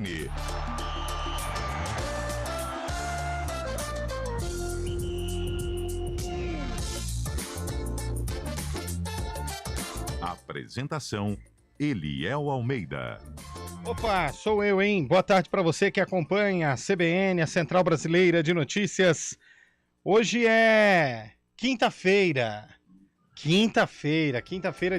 CBN. Apresentação: Eliel Almeida. Opa, sou eu, hein? Boa tarde para você que acompanha a CBN, a Central Brasileira de Notícias. Hoje é quinta-feira,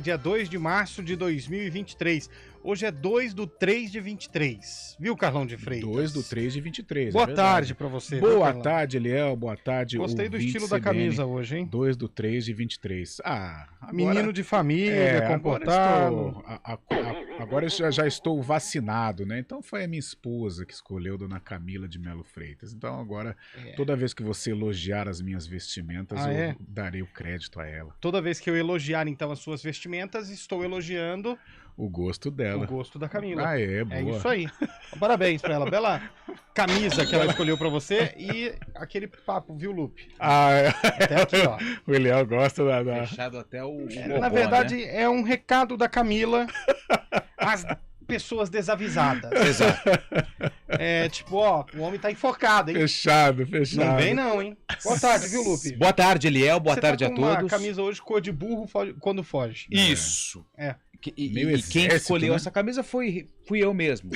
dia 2 de março de 2023. Hoje é 2/3/23, viu, Carlão de Freitas? 2/3/23. Boa tarde para você. Boa tarde, Eliel. Boa tarde. Gostei do estilo CBN, da camisa hoje, hein? 2/3/23. Agora, menino de família, comportado. Agora eu já estou vacinado, né? Então foi a minha esposa que escolheu Dona Camila de Melo Freitas. Então agora, toda vez que você elogiar as minhas vestimentas, eu darei o crédito a ela. Toda vez que eu elogiar, então, as suas vestimentas, estou elogiando o gosto dela. O gosto da Camila. Boa. É isso aí. Parabéns pra ela. Bela camisa que ela escolheu pra você e aquele papo, viu, Lupe? Até aqui, ó. O Eliel gosta da... Fechado até o na verdade, né? É um recado da Camila às pessoas desavisadas. Exato. É tipo, ó, o homem tá enfocado, hein? Fechado. Não vem não, hein? Boa tarde, viu, Lupe? Boa tarde, Eliel. Boa tarde a todos. Você tá com uma camisa hoje cor de burro quando foge. Isso. E quem escolheu essa camisa fui eu mesmo.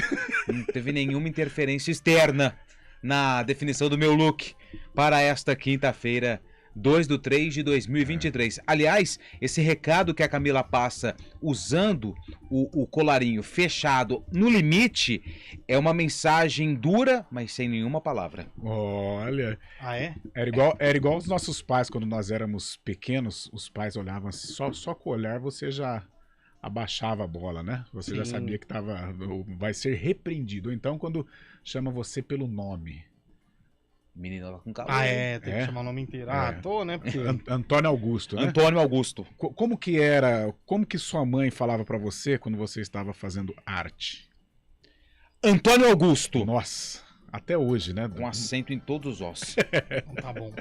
Não teve nenhuma interferência externa na definição do meu look para esta quinta-feira, 2/3/2023. Aliás, esse recado que a Camila passa usando o colarinho fechado no limite é uma mensagem dura, mas sem nenhuma palavra. Olha. Ah, é? Era igual os nossos pais quando nós éramos pequenos. Os pais olhavam assim, só com o olhar você já abaixava a bola, né? Você já sabia que vai ser repreendido. Ou então quando chama você pelo nome. Menino lá com calor. Tem que chamar o nome inteiro. Tô, né? Porque... Antônio Augusto, né? Antônio Augusto. Como que sua mãe falava pra você quando você estava fazendo arte? Antônio Augusto. Nossa, até hoje, né? Com acento em todos os ossos. Tá bom.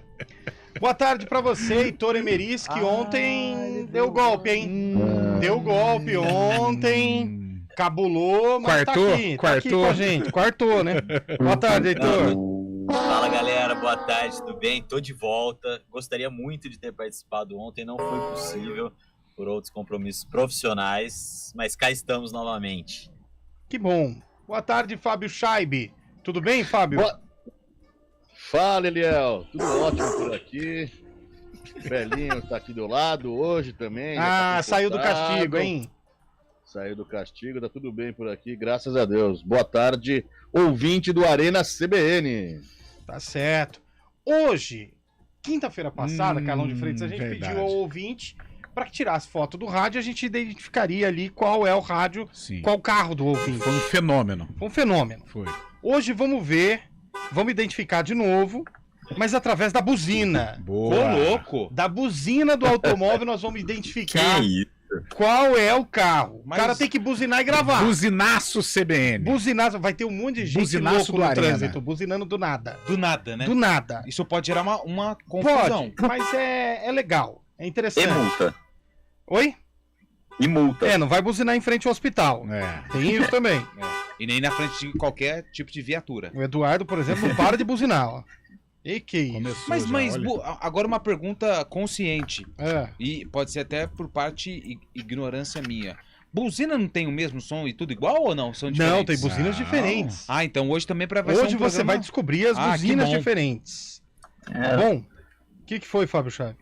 Boa tarde pra você, Heitor Emeris, que ontem deu golpe, hein? Deu golpe ontem, cabulou, mas tá aqui com a gente, quartou, né? Boa tarde, Heitor. Fala, galera, boa tarde, tudo bem? Tô de volta, gostaria muito de ter participado ontem, não foi possível por outros compromissos profissionais, mas cá estamos novamente. Que bom. Boa tarde, Fábio Scheibe. Tudo bem, Fábio? Fala, Eliel. Tudo ótimo por aqui. O velhinho tá aqui do lado hoje também. Saiu do castigo, hein? Saiu do castigo, tá tudo bem por aqui, graças a Deus. Boa tarde, ouvinte do Arena CBN. Tá certo. Hoje, quinta-feira passada, Carlão de Freitas, a gente pediu ao ouvinte para que tirasse foto do rádio, a gente identificaria ali qual é o rádio, qual o carro do ouvinte. Foi um fenômeno. Foi. Hoje vamos ver, vamos identificar de novo, mas através da buzina. Boa. Ô, louco! Da buzina do automóvel nós vamos identificar Que isso? qual é o carro. O cara tem que buzinar e gravar. Buzinaço CBN. Buzinaço, vai ter um monte de gente Buzinaço louco do no trânsito, Arena. buzinando do nada. Do nada, né? Do nada. Isso pode gerar uma confusão. Pode, mas é legal, é interessante. E multa. Oi? E multa. Não vai buzinar em frente ao hospital. Tem isso também. E nem na frente de qualquer tipo de viatura. O Eduardo, por exemplo, não para de buzinar, ó. E que isso? Começou Mas já, agora uma pergunta consciente. É. E pode ser até por parte ignorância minha. Buzina não tem o mesmo som e tudo igual ou não? São diferentes? Não, tem buzinas diferentes. Ah, então hoje também vai ser Hoje você vai descobrir as buzinas que bom. diferentes. Tá bom? O que foi, Fábio Chave?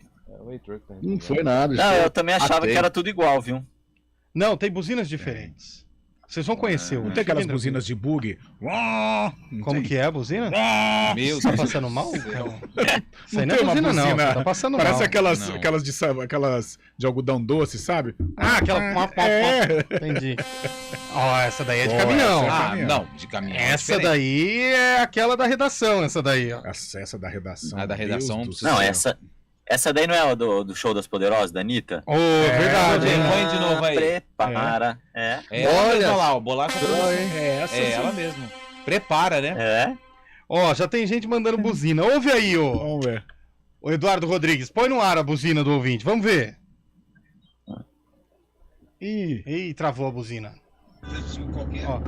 Não foi nada. Não, eu também achava que era tudo igual, viu? Não, tem buzinas diferentes. Vocês vão conhecer. Não tem aquelas buzinas de bug? Como que é a buzina? Meu Tá Deus. passando mal? Isso aí não tem é uma buzina, não. buzina. Você tá passando Parece mal. aquelas de algodão doce, sabe? Aquela... Entendi. Ó, essa daí é de Boa, caminhão. essa é Ah, não, de caminhão. Essa é diferente. daí é aquela da redação, essa daí, ó. Essa da redação. A da Deus redação do precisa- céu. Não, essa daí não é a do Show das Poderosas, da Anitta? Verdade, hein? hein? Põe de novo aí. Prepara. É ela mesma lá, o bolacha. Essa É sim. ela mesmo. Prepara, né? É. Ó, já tem gente mandando buzina. Ouve aí, ô. Vamos ver. Ô Eduardo Rodrigues, põe no ar a buzina do ouvinte. Vamos ver. Ih, travou a buzina. Ó.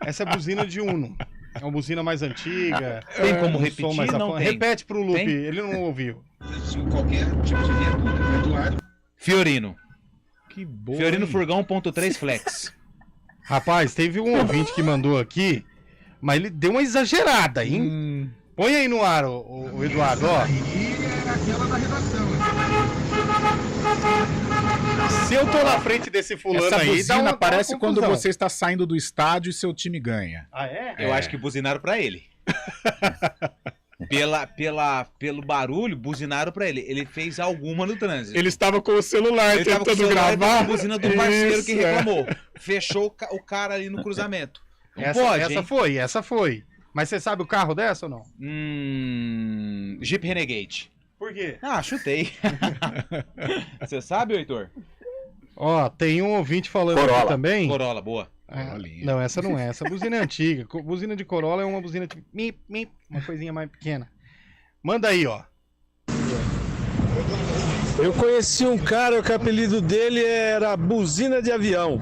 Essa é buzina de Uno. É uma buzina mais antiga. Tem como repetir? Mais não tem. Repete pro Lupe, Tem? ele não ouviu. Qualquer tipo de viatura. Fiorino. Que boa. Fiorino hein? Furgão 1.3 Flex. Rapaz, teve um ouvinte que mandou aqui, mas ele deu uma exagerada, hein? Põe aí no ar, o Eduardo, ó. Se eu tô na frente desse fulano Essa aí, buzina parece uma quando confusão. você está saindo do estádio e seu time ganha. Ah, é? Eu acho que buzinaram pra ele. Pelo barulho, buzinaram pra ele. Ele fez alguma no trânsito. Ele estava com o celular Ele tava com o tentando celular e gravar. tava a buzina do parceiro Isso, que reclamou. Fechou o cara ali no cruzamento. Não Essa pode, hein? essa foi. Mas você sabe o carro dessa ou não? Jeep Renegade. Por quê? Ah, chutei. Você sabe, Heitor? Ó, tem um ouvinte falando aqui também. Corolla, boa. Corolinha. Não, essa não é. Essa buzina é antiga. Buzina de Corolla é uma buzina tipo mip, mip, uma coisinha mais pequena. Manda aí, ó. Eu conheci um cara que o apelido dele era buzina de avião.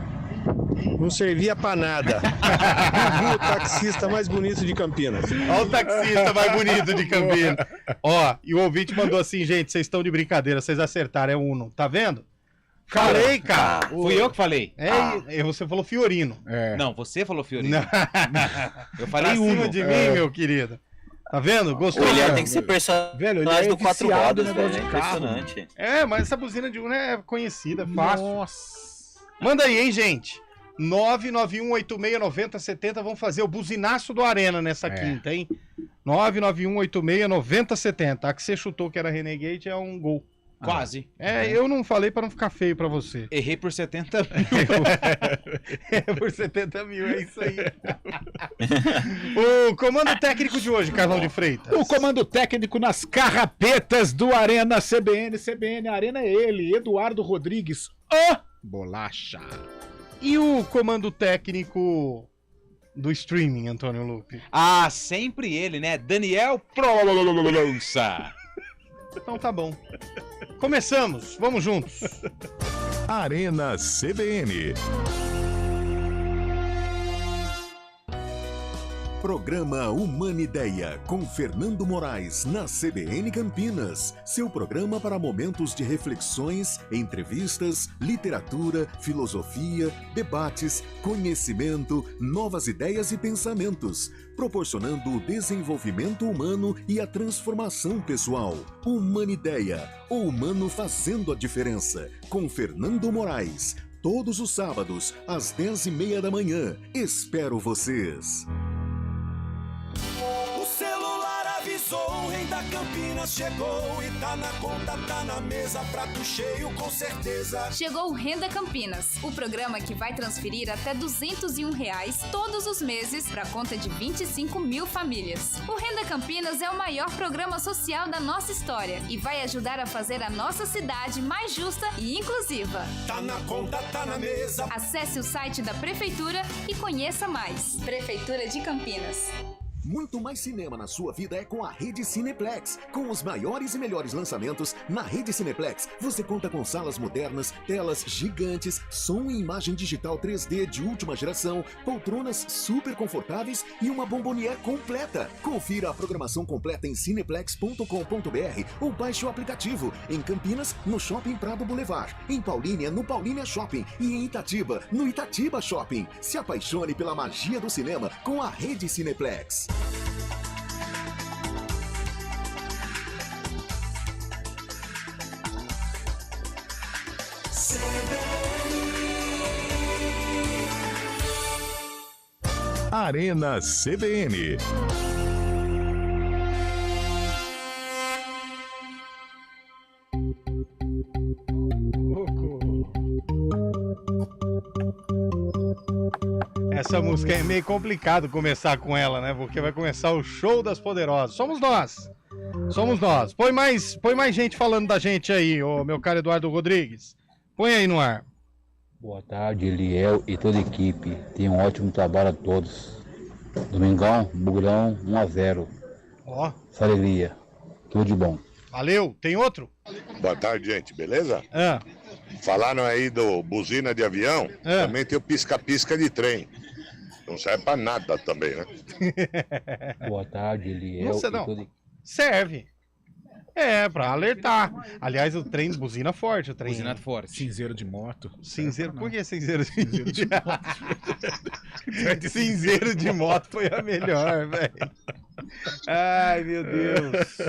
Não servia pra nada. O taxista mais bonito de Campinas. Ó o taxista mais bonito de Campinas. Ó, e o ouvinte mandou assim, gente, vocês estão de brincadeira, vocês acertaram, é Uno. Tá vendo? Falei, cara. Fui eu que falei. Você falou Fiorino. Não, você falou Fiorino. Eu falei Pra Uno. cima de mim, meu querido. Tá vendo? Gostou? O William tem que ser Velho, ele personagem é do quatro viciado rodas, em velho. negócio É de carro. impressionante. É, mas essa buzina de Uno é conhecida, é fácil. Nossa. Manda aí, hein, gente? 991869070. Vamos fazer o buzinaço do Arena nessa quinta, hein? 991869070. A que você chutou que era Renegade é um gol. Quase. Eu não falei pra não ficar feio pra você. Errei por 70 mil. Por 70 mil, é isso aí. O comando técnico de hoje, Carlão de Freitas. O comando técnico nas carrapetas do Arena CBN Arena é ele, Eduardo Rodrigues, o Bolacha. E o comando técnico do streaming, Antônio Lupe? Ah, sempre ele, né? Daniel Prolança. Então tá bom. Começamos, vamos juntos. Arena CBN. Programa Humanideia, com Fernando Moraes, na CBN Campinas. Seu programa para momentos de reflexões, entrevistas, literatura, filosofia, debates, conhecimento, novas ideias e pensamentos, proporcionando o desenvolvimento humano e a transformação pessoal. Humanideia, o humano fazendo a diferença, com Fernando Moraes. Todos os sábados, às 10h30 da manhã. Espero vocês. O rei da Campinas chegou e tá na conta, tá na mesa, prato cheio com certeza. Chegou o Renda Campinas, o programa que vai transferir até R$201 todos os meses para a conta de 25 mil famílias. O Renda Campinas é o maior programa social da nossa história e vai ajudar a fazer a nossa cidade mais justa e inclusiva. Tá na conta, tá na mesa. Acesse o site da Prefeitura e conheça mais. Prefeitura de Campinas. Muito mais cinema na sua vida é com a Rede Cineplex. Com os maiores e melhores lançamentos, na Rede Cineplex, você conta com salas modernas, telas gigantes, som e imagem digital 3D de última geração, poltronas super confortáveis e uma bombonière completa. Confira a programação completa em cineplex.com.br ou baixe o aplicativo. Em Campinas, no Shopping Prado Boulevard. Em Paulínia, no Paulínia Shopping. E em Itatiba, no Itatiba Shopping. Se apaixone pela magia do cinema com a Rede Cineplex. Arena CBN. Essa música é meio complicado começar com ela, né? Porque vai começar o show das poderosas. Somos nós. Somos nós. Põe mais gente falando da gente aí, ô meu caro Eduardo Rodrigues. Põe aí no ar. Boa tarde, Eliel e toda a equipe. Tenham um ótimo trabalho a todos. Domingão, Bugrão, 1-0. Ó. Essa alegria. Tudo de bom. Valeu. Tem outro? Boa tarde, gente. Beleza? Falaram aí do buzina de avião, também tem o pisca-pisca de trem. Não serve pra nada também, né? Boa tarde, Eliel. Não. Serve. Pra alertar. Aliás, o trem buzina forte. O trem... Buzina forte. Cinzeiro de moto. Cinzeiro? Por que cinzeiro de moto? Cinzeiro de moto foi a melhor, velho. Ai, meu Deus.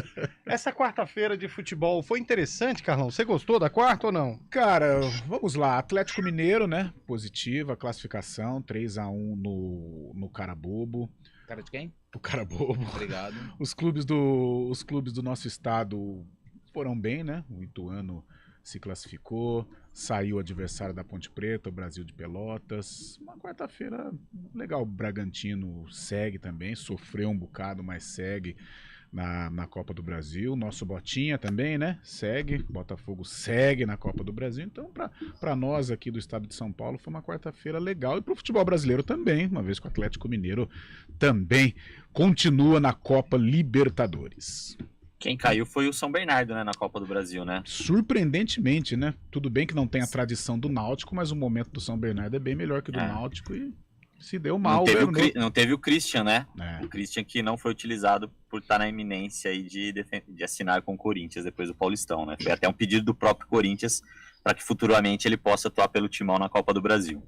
Essa quarta-feira de futebol foi interessante, Carlão? Você gostou da quarta ou não? Cara, vamos lá. Atlético Mineiro, né? Positiva, classificação, 3-1 no Carabobo. Cara de quem? O Carabobo. Obrigado. Os clubes do nosso estado foram bem, né? O Ituano se classificou, saiu o adversário da Ponte Preta, o Brasil de Pelotas. Uma quarta-feira legal. O Bragantino segue também, sofreu um bocado, mas segue na Copa do Brasil. Nosso Botinha também, né? Segue. Botafogo segue na Copa do Brasil. Então, para nós aqui do estado de São Paulo, foi uma quarta-feira legal. E para o futebol brasileiro também, uma vez que o Atlético Mineiro também continua na Copa Libertadores. Quem caiu foi o São Bernardo, né, na Copa do Brasil, né? Surpreendentemente, né? Tudo bem que não tem a tradição do Náutico, mas o momento do São Bernardo é bem melhor que o do Náutico e se deu mal. Não teve o Christian, né? O Christian que não foi utilizado por estar na iminência aí de assinar com o Corinthians depois do Paulistão, né? Foi até um pedido do próprio Corinthians para que futuramente ele possa atuar pelo Timão na Copa do Brasil.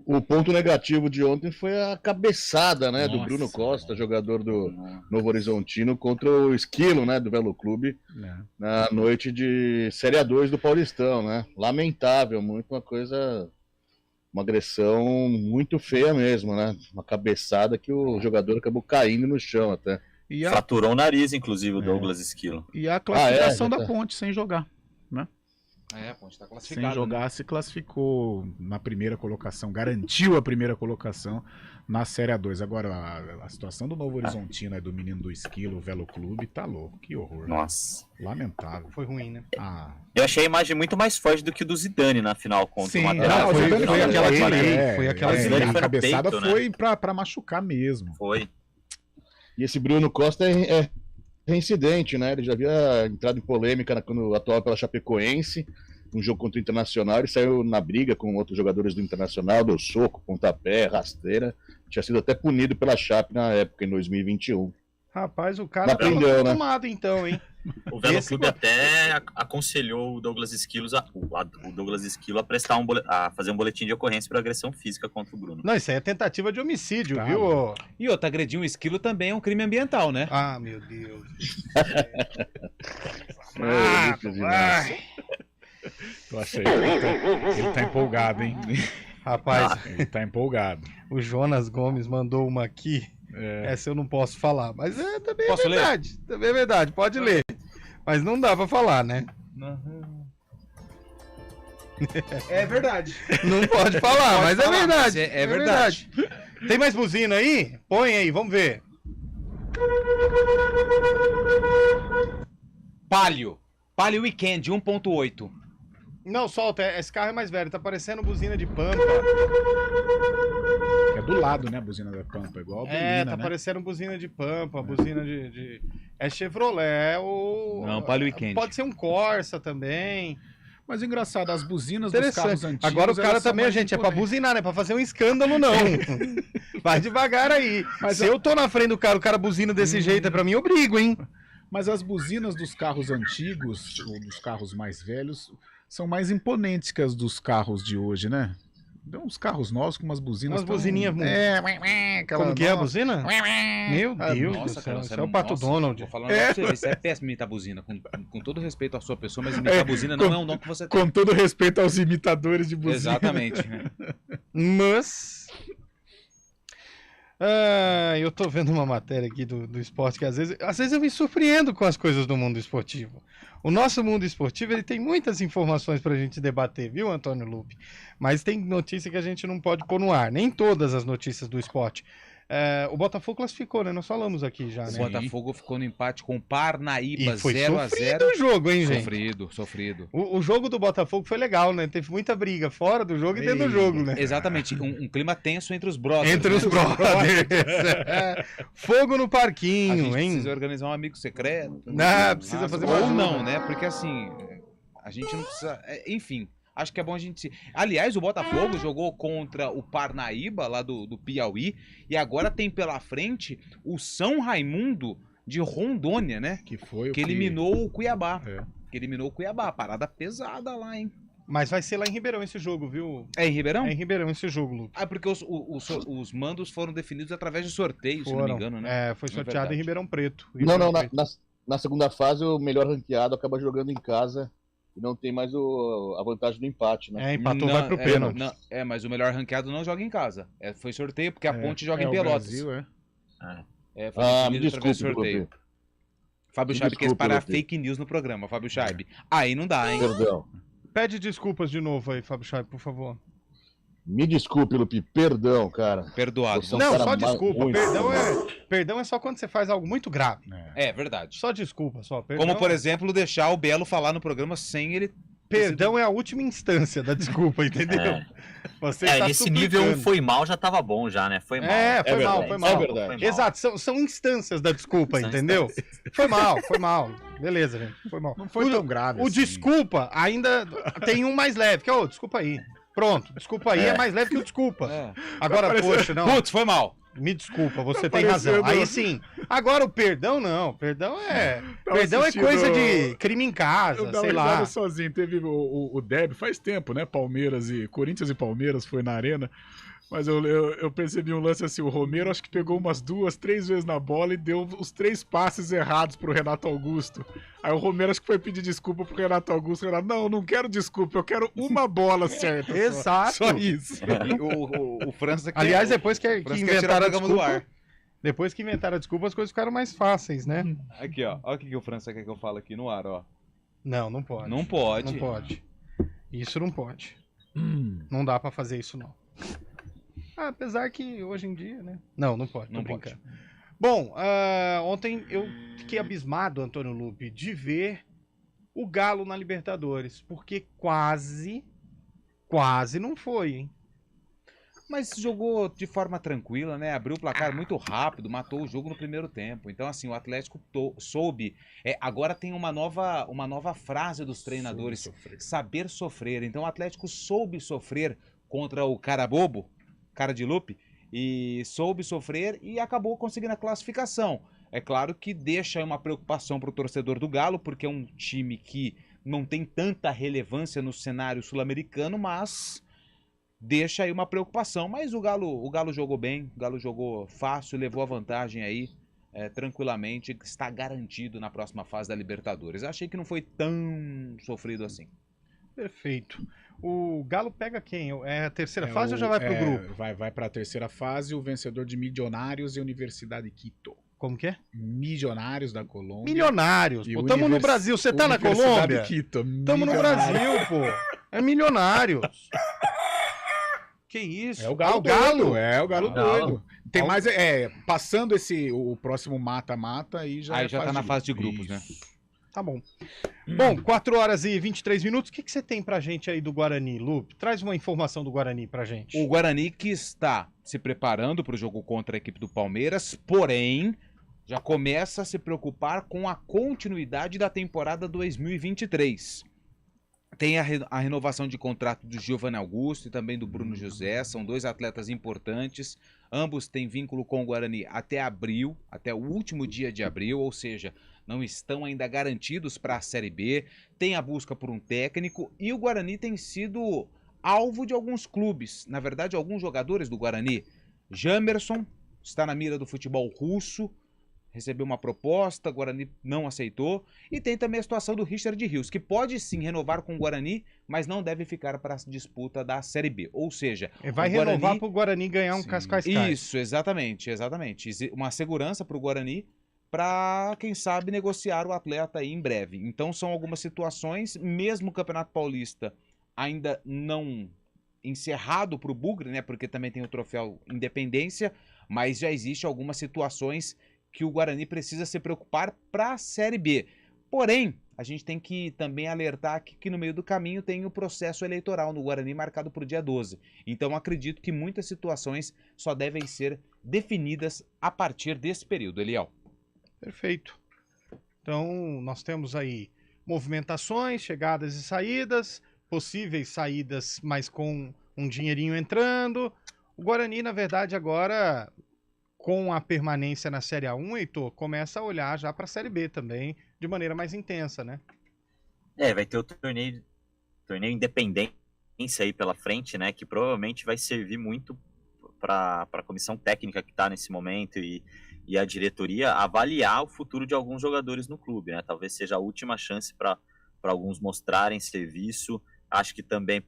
O ponto negativo de ontem foi a cabeçada, né, do Bruno Costa, jogador do Novo Horizontino, contra o Esquilo, né, do Velo Clube, na noite de Série A2 do Paulistão, né? Lamentável, uma agressão muito feia mesmo, né? Uma cabeçada que o jogador acabou caindo no chão até. Fraturou o nariz, inclusive, o Douglas Esquilo. E a classificação da Ponte sem jogar, né? A Ponte tá classificada. Sem jogar, se classificou na primeira colocação, garantiu a primeira colocação na Série A2. Agora, a situação do Novo Horizontino e do menino do Esquilo, o Velo Clube, tá louco. Que horror. Nossa. Né? Lamentável. Foi ruim, né? Eu achei a imagem muito mais forte do que do Zidane na final contra o Matheus. Foi aquela delay. Foi aquela delay. A cabeçada peito, foi né? pra machucar mesmo. Foi. E esse Bruno Costa é reincidente, né? Ele já havia entrado em polêmica quando atuava pela Chapecoense, um jogo contra o Internacional, ele saiu na briga com outros jogadores do Internacional, deu soco, pontapé, rasteira, tinha sido até punido pela Chape na época, em 2021. Rapaz, o cara tava tomado, então, hein? O Velo Clube até aconselhou o Douglas Esquilo a fazer um boletim de ocorrência por agressão física contra o Bruno. Não, isso aí é tentativa de homicídio, viu? E outra, agredir um esquilo também é um crime ambiental, né? Ah, meu Deus. Eu achei que ele tá empolgado, hein? Rapaz, ele tá empolgado. O Jonas Gomes mandou uma aqui. Essa eu não posso falar, mas também posso é verdade. Ler? Também é verdade, pode ler. Mas não dá pra falar, né? É verdade. Não pode falar, mas é verdade. Mas é verdade. Tem mais buzina aí? Põe aí, vamos ver. Palio Weekend 1.8. Não, solta, esse carro é mais velho, tá parecendo buzina de Pampa. É do lado, né, a buzina da Pampa, igual a Belina, tá né? parecendo buzina de Pampa, buzina de... É Chevrolet, Não, Palio Weekend. Pode ser um Corsa também. Mas engraçado, as buzinas dos carros antigos... Agora o cara também, gente, é pra buzinar, não é pra fazer um escândalo, não. Vai devagar aí. Mas se eu tô na frente do cara, o cara buzina desse jeito, é pra mim, eu brigo, hein? Mas as buzinas dos carros antigos, ou dos carros mais velhos, são mais imponentes que as dos carros de hoje, né? Deu uns carros novos com umas buzinas. Umas buzininhas. Como que é a buzina? Meu Deus, nossa, cara, isso é o Pato Donald. Vou falar pra você, isso é péssimo imitar buzina. Com todo respeito à sua pessoa, mas imitar buzina não é um dom que você tem. Com todo respeito aos imitadores de buzina. Exatamente. Mas... eu tô vendo uma matéria aqui do esporte que às vezes eu me surpreendo com as coisas do mundo esportivo. O nosso mundo esportivo, ele tem muitas informações pra gente debater, viu, Antônio Lupe? Mas tem notícia que a gente não pode pôr no ar, nem todas as notícias do esporte. O Botafogo classificou, né? Nós falamos aqui já, né? O Botafogo ficou no empate com o Parnaíba 0-0. Sofrido o jogo, hein, gente? Sofrido. O jogo do Botafogo foi legal, né? Teve muita briga fora do jogo e dentro do jogo, né? Exatamente. Um clima tenso entre os brothers. Entre os brothers. Fogo no parquinho, a gente hein? Precisa organizar um amigo secreto. Precisa fazer ou não, né? Porque assim, a gente não precisa... Enfim, Acho que é bom a gente... Aliás, o Botafogo jogou contra o Parnaíba, lá do Piauí, e agora tem pela frente o São Raimundo de Rondônia, né? Que eliminou o Cuiabá. Que eliminou o Cuiabá. Parada pesada lá, hein? Mas vai ser lá em Ribeirão esse jogo, viu? É em Ribeirão? É em Ribeirão esse jogo, Lupe. Ah, porque os mandos foram definidos através de sorteio, se não me engano, né? Foi sorteado em Ribeirão Preto. Na segunda fase, o melhor ranqueado acaba jogando em casa e não tem mais a vantagem do empate, né? Empatou, vai pro pênalti. Mas o melhor ranqueado não joga em casa. Foi sorteio, porque a Ponte joga em Pelotas. Brasil, Foi definido através de sorteio. Fábio Chaib quer parar fake news no programa, Fábio Chaib. Aí não dá, hein? Perdão. Pede desculpas de novo aí, Fábio Chaib, por favor. Me desculpe, Lupe. Perdão, cara. Perdoado. Não, só desculpa. Perdão é só quando você faz algo muito grave. É verdade. Só desculpa, só. Perdão. Como, por exemplo, deixar o Belo falar no programa sem ele... Perdão é a última instância da desculpa, entendeu? Você tá nesse suplicando. Nível foi mal, já tava bom já, né? Foi mal. Foi mal. É verdade. Exato, são instâncias da desculpa, entendeu? Foi mal. Beleza, gente. Foi mal. Não foi tão grave assim. O desculpa ainda tem um mais leve, que é o desculpa aí. Pronto, desculpa aí é mais leve que o desculpa. Agora, poxa, não. Putz, foi mal. Me desculpa, você tem razão. Aí sim. Agora o perdão não. Perdão é coisa de crime em casa, sei lá. Sozinho. Teve o derby faz tempo, né? Corinthians e Palmeiras foi na arena. Mas eu percebi um lance assim, o Romero acho que pegou umas 2, 3 vezes na bola e deu os 3 passes errados pro Renato Augusto. Aí o Romero acho que foi pedir desculpa pro Renato Augusto. Renato, não quero desculpa, eu quero uma bola certa. Exato. Só isso. O França Aliás, depois que inventaram a desculpa... Depois que inventaram a desculpa, as coisas ficaram mais fáceis, né? Aqui, ó. Olha o que o França quer que eu fale aqui no ar, ó. Não pode. Não pode. Não pode. Isso não pode. Não dá pra fazer isso, não. Apesar que hoje em dia, né? Não pode. Não pode. Bom, ontem eu fiquei abismado, Antônio Lupe, de ver o Galo na Libertadores, porque quase não foi, hein? Mas jogou de forma tranquila, né? Abriu o placar muito rápido, matou o jogo no primeiro tempo. Então, assim, o Atlético soube. Agora tem uma nova frase dos treinadores: saber sofrer. Então, o Atlético soube sofrer contra o cara bobo, cara de Lupe, e soube sofrer e acabou conseguindo a classificação. É claro que deixa uma preocupação para o torcedor do Galo, porque é um time que não tem tanta relevância no cenário sul-americano, mas deixa aí uma preocupação. Mas o Galo jogou bem, o Galo jogou fácil, levou a vantagem aí tranquilamente, está garantido na próxima fase da Libertadores. Achei que não foi tão sofrido assim. Perfeito. O Galo pega quem? É a terceira fase ou já vai pro grupo? Vai para a terceira fase, o vencedor de Milionários e Universidade de Quito. Como que é? Milionários da Colômbia. Milionários, pô. Tamo no Brasil. Você tá na Colômbia? Quito. Tamo no Brasil, pô. É Milionários. Que isso? É o Galo doido. É o Galo doido. Tem mais, passando o próximo mata-mata aí já tá na fase de grupos, né? Tá bom. Bom, 4h23. O que você tem pra gente aí do Guarani, Lupe? Traz uma informação do Guarani pra gente. O Guarani que está se preparando para o jogo contra a equipe do Palmeiras, porém, já começa a se preocupar com a continuidade da temporada 2023. Tem a renovação de contrato do Giovanni Augusto e também do Bruno José, são 2 atletas importantes. Ambos têm vínculo com o Guarani até abril, até o último dia de abril, ou seja, não estão ainda garantidos para a Série B. Tem a busca por um técnico e o Guarani tem sido alvo de alguns clubes, na verdade alguns jogadores do Guarani. Jamerson está na mira do futebol russo, recebeu uma proposta, o Guarani não aceitou. E tem também a situação do Richard Rios, que pode sim renovar com o Guarani, mas não deve ficar para a disputa da Série B. Ou seja, vai renovar para o Guarani ganhar um Cascaicai. Isso, exatamente. Uma segurança para o Guarani, para, quem sabe, negociar o atleta aí em breve. Então são algumas situações, mesmo o Campeonato Paulista ainda não encerrado para o Bugre, né? Porque também tem o troféu Independência, mas já existe algumas situações que o Guarani precisa se preocupar para a Série B. Porém, a gente tem que também alertar que no meio do caminho tem o processo eleitoral no Guarani marcado para o dia 12. Então acredito que muitas situações só devem ser definidas a partir desse período, Eliel. Perfeito. Então nós temos aí movimentações, chegadas e saídas. possíveis saídas, mas com um dinheirinho entrando. O Guarani, na verdade, agora, com a permanência na Série A1, Heitor, começa a olhar já para a Série B também, de maneira mais intensa, né? Vai ter o torneio Independência aí pela frente, né? Que provavelmente vai servir muito para a comissão técnica que está nesse momento e a diretoria avaliar o futuro de alguns jogadores no clube, né? Talvez seja a última chance para alguns mostrarem serviço. Acho que também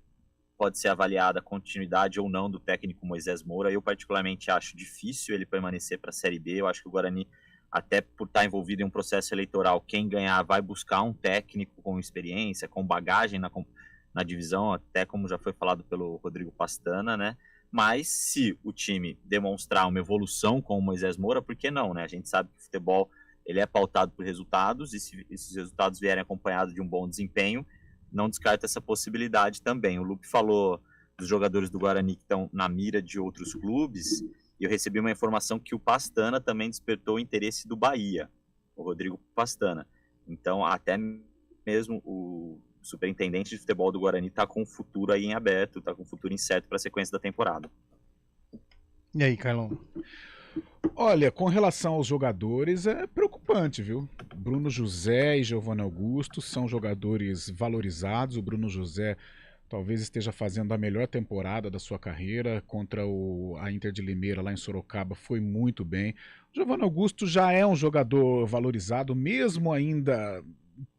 pode ser avaliada a continuidade ou não do técnico Moisés Moura. Eu particularmente acho difícil ele permanecer para a Série B. Eu acho que o Guarani, até por estar envolvido em um processo eleitoral, quem ganhar vai buscar um técnico com experiência, com bagagem na divisão, até como já foi falado pelo Rodrigo Pastana, né? Mas se o time demonstrar uma evolução com o Moisés Moura, por que não, né? A gente sabe que o futebol ele é pautado por resultados, e se esses resultados vierem acompanhados de um bom desempenho, não descarta essa possibilidade também. O Lupe falou dos jogadores do Guarani que estão na mira de outros clubes, e eu recebi uma informação que o Pastana também despertou o interesse do Bahia, o Rodrigo Pastana. Então, até mesmo o superintendente de futebol do Guarani está com o futuro aí em aberto, está com o futuro incerto para a sequência da temporada. E aí, Carlão? Olha, com relação aos jogadores, é preocupante, viu? Bruno José e Giovanni Augusto são jogadores valorizados. O Bruno José talvez esteja fazendo a melhor temporada da sua carreira. Contra a Inter de Limeira, lá em Sorocaba, foi muito bem. O Giovanni Augusto já é um jogador valorizado, mesmo ainda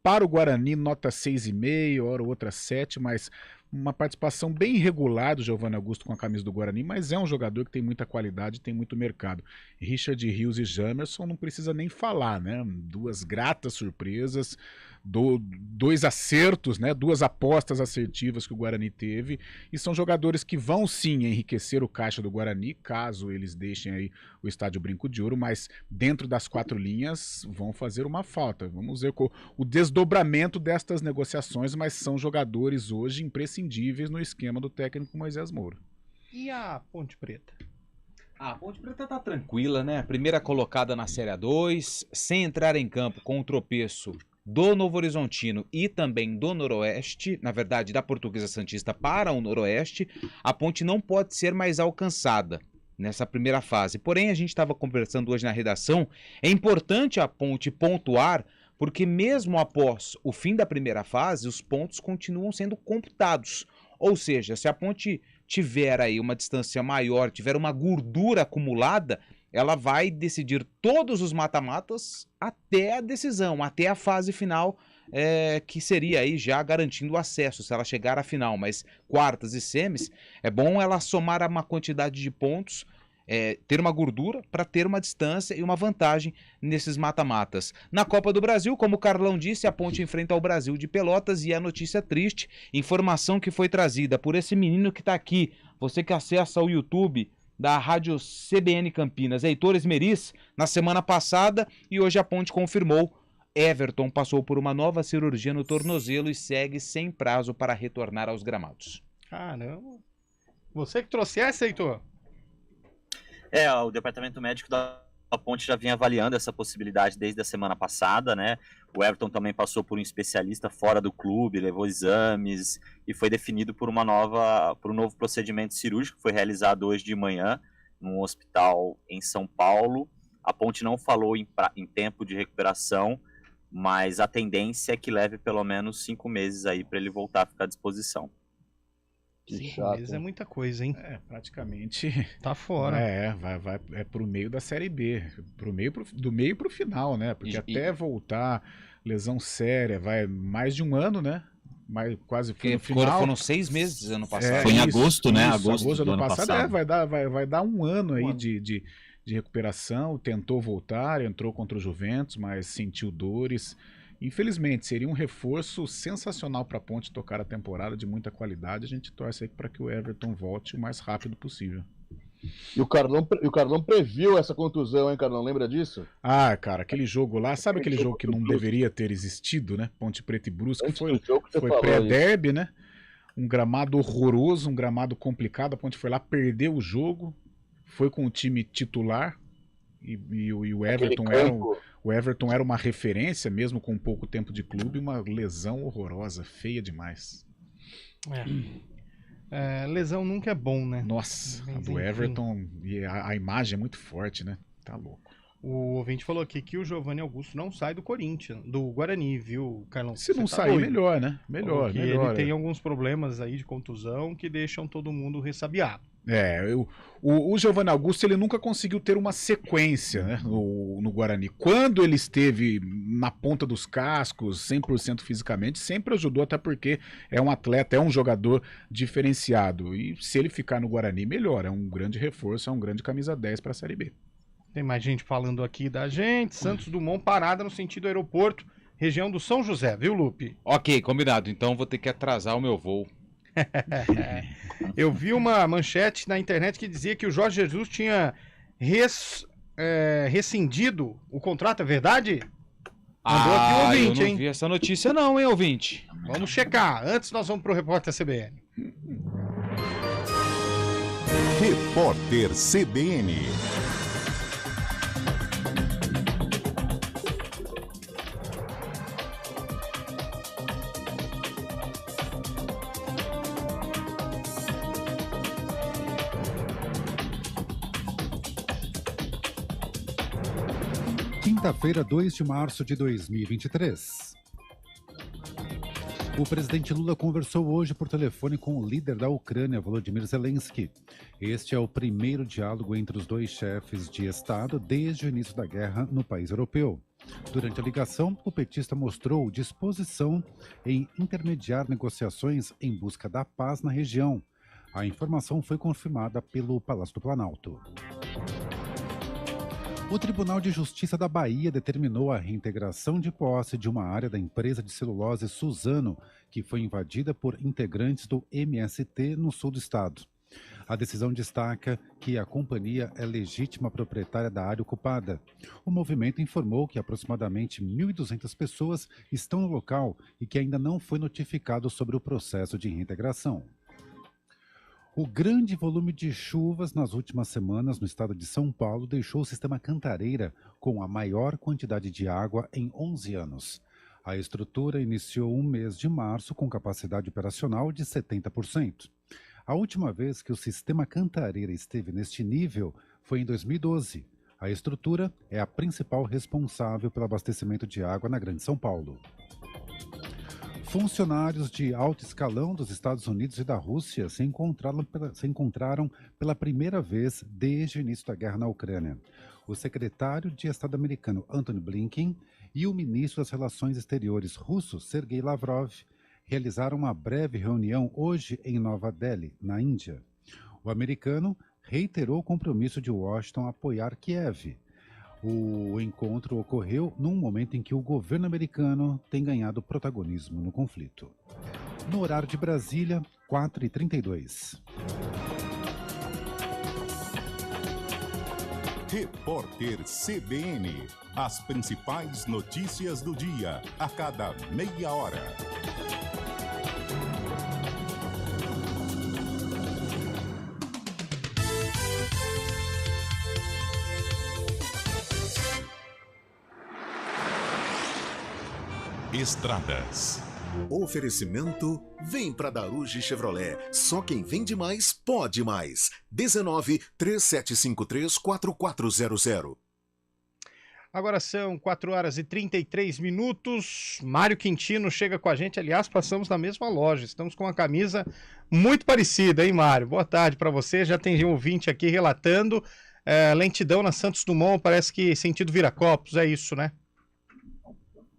para o Guarani, nota 6,5, hora ou outra 7, mas uma participação bem irregular do Giovanni Augusto com a camisa do Guarani, mas é um jogador que tem muita qualidade, tem muito mercado. Richard Rios e Jamerson não precisa nem falar, né? Duas gratas surpresas, dois acertos, né? Duas apostas assertivas que o Guarani teve, e são jogadores que vão sim enriquecer o caixa do Guarani, caso eles deixem aí o Estádio Brinco de Ouro, mas dentro das quatro linhas vão fazer uma falta. Vamos ver o desdobramento destas negociações, mas são jogadores hoje imprescindíveis no esquema do técnico Moisés Moura. E a Ponte Preta? A Ponte Preta tá tranquila, né? Primeira colocada na Série A2, sem entrar em campo com o tropeço do Novo Horizontino e também do Noroeste, na verdade da Portuguesa Santista para o Noroeste, a Ponte não pode ser mais alcançada nessa primeira fase. Porém, a gente estava conversando hoje na redação, é importante a Ponte pontuar, porque mesmo após o fim da primeira fase, os pontos continuam sendo computados. Ou seja, se a Ponte tiver aí uma distância maior, tiver uma gordura acumulada, ela vai decidir todos os mata-matas até a decisão, até a fase final, que seria aí já garantindo o acesso, se ela chegar à final. Mas quartas e semis, é bom ela somar uma quantidade de pontos, ter uma gordura para ter uma distância e uma vantagem nesses mata-matas. Na Copa do Brasil, como o Carlão disse, a Ponte enfrenta o Brasil de Pelotas, e a notícia triste, informação que foi trazida por esse menino que está aqui, você que acessa o YouTube da Rádio CBN Campinas, Heitor Esmeriz, na semana passada, e hoje a Ponte confirmou: Everton passou por uma nova cirurgia no tornozelo e segue sem prazo para retornar aos gramados. Caramba! Você que trouxe essa, Heitor? O departamento médico da Ponte já vinha avaliando essa possibilidade desde a semana passada, né? O Everton também passou por um especialista fora do clube, levou exames e foi definido por um novo procedimento cirúrgico que foi realizado hoje de manhã num hospital em São Paulo. A Ponte não falou em tempo de recuperação, mas a tendência é que leve pelo menos 5 meses aí para ele voltar a ficar à disposição. 5 meses é muita coisa, hein? Praticamente. Tá fora. Vai pro meio da Série B. Do meio pro final, né? Porque até voltar, lesão séria, vai mais de um ano, né? Quase foi no final. Foram 6 meses ano passado. Foi em agosto, né? Agosto do ano passado. Vai dar um ano aí de recuperação. Tentou voltar, entrou contra o Juventus, mas sentiu dores. Infelizmente, seria um reforço sensacional para a Ponte tocar a temporada, de muita qualidade. A gente torce aí para que o Everton volte o mais rápido possível. E o Carlão previu essa contusão, hein, Carlão? Lembra disso? Ah, cara, aquele jogo lá, sabe aquele jogo que não deveria ter existido, né? Ponte Preta e Brusque, foi pré-derby, né? Um gramado horroroso, um gramado complicado. A Ponte foi lá, perdeu o jogo, foi com o time titular e o Everton O Everton era uma referência, mesmo com pouco tempo de clube, uma lesão horrorosa, feia demais. Lesão nunca é bom, né? Nossa, a do Everton e a imagem é muito forte, né? Tá louco. O ouvinte falou aqui que o Giovanni Augusto não sai do Corinthians, do Guarani, viu, Carlão? Se não sair, melhor, né? Melhor. Ele tem alguns problemas aí de contusão que deixam todo mundo ressabiado. O Giovanni Augusto, ele nunca conseguiu ter uma sequência, né, no Guarani. Quando ele esteve na ponta dos cascos, 100% fisicamente, sempre ajudou, até porque é um atleta, é um jogador diferenciado. E se ele ficar no Guarani, melhor. É um grande reforço, é um grande camisa 10 para a Série B. Tem mais gente falando aqui da gente. Santos Dumont parada no sentido aeroporto, região do São José, viu, Lupe? Ok, combinado. Então vou ter que atrasar o meu voo. Eu vi uma manchete na internet que dizia que o Jorge Jesus tinha rescindido o contrato, é verdade? Mandou aqui o ouvinte, eu não vi essa notícia não, hein, ouvinte? Vamos checar. Antes nós vamos pro Repórter CBN. Repórter CBN. Quinta-feira, 2 de março de 2023. O presidente Lula conversou hoje por telefone com o líder da Ucrânia, Volodymyr Zelensky. Este é o primeiro diálogo entre os dois chefes de Estado desde o início da guerra no país europeu. Durante a ligação, o petista mostrou disposição em intermediar negociações em busca da paz na região. A informação foi confirmada pelo Palácio do Planalto. O Tribunal de Justiça da Bahia determinou a reintegração de posse de uma área da empresa de celulose Suzano, que foi invadida por integrantes do MST no sul do estado. A decisão destaca que a companhia é legítima proprietária da área ocupada. O movimento informou que aproximadamente 1.200 pessoas estão no local e que ainda não foi notificado sobre o processo de reintegração. O grande volume de chuvas nas últimas semanas no estado de São Paulo deixou o sistema Cantareira com a maior quantidade de água em 11 anos. A estrutura iniciou o mês de março com capacidade operacional de 70%. A última vez que o sistema Cantareira esteve neste nível foi em 2012. A estrutura é a principal responsável pelo abastecimento de água na Grande São Paulo. Funcionários de alto escalão dos Estados Unidos e da Rússia se encontraram pela primeira vez desde o início da guerra na Ucrânia. O secretário de Estado americano Antony Blinken e o ministro das Relações Exteriores russo Sergei Lavrov realizaram uma breve reunião hoje em Nova Delhi, na Índia. O americano reiterou o compromisso de Washington a apoiar Kiev. O encontro ocorreu num momento em que o governo americano tem ganhado protagonismo no conflito. No horário de Brasília, 4h32. Repórter CBN. As principais notícias do dia, a cada meia hora. Estradas. Oferecimento vem pra Daruge Chevrolet. Só quem vende mais pode mais. 19-3753-4400. Agora são 4h33. Mário Quintino chega com a gente. Aliás, passamos na mesma loja. Estamos com uma camisa muito parecida, hein, Mário? Boa tarde para você. Já tem um ouvinte aqui relatando. Lentidão na Santos Dumont, parece que sentido Viracopos. É isso, né?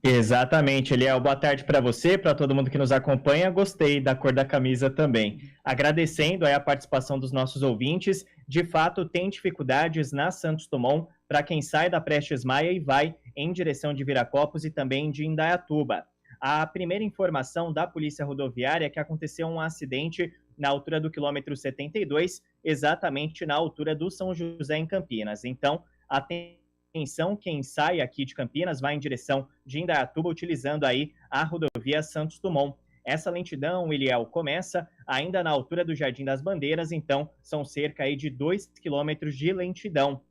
Exatamente, Eliel. Boa tarde para você, para todo mundo que nos acompanha. Gostei da cor da camisa também. Agradecendo aí a participação dos nossos ouvintes. De fato, tem dificuldades na Santos Dumont para quem sai da Prestes Maia e vai em direção de Viracopos e também de Indaiatuba. A primeira informação da Polícia Rodoviária é que aconteceu um acidente na altura do quilômetro 72, exatamente na altura do São José, em Campinas. Então, atenção, quem sai aqui de Campinas vai em direção de Indaiatuba utilizando aí a rodovia Santos Dumont. Essa lentidão, Eliel, começa ainda na altura do Jardim das Bandeiras, então são cerca aí de 2 quilômetros de lentidão.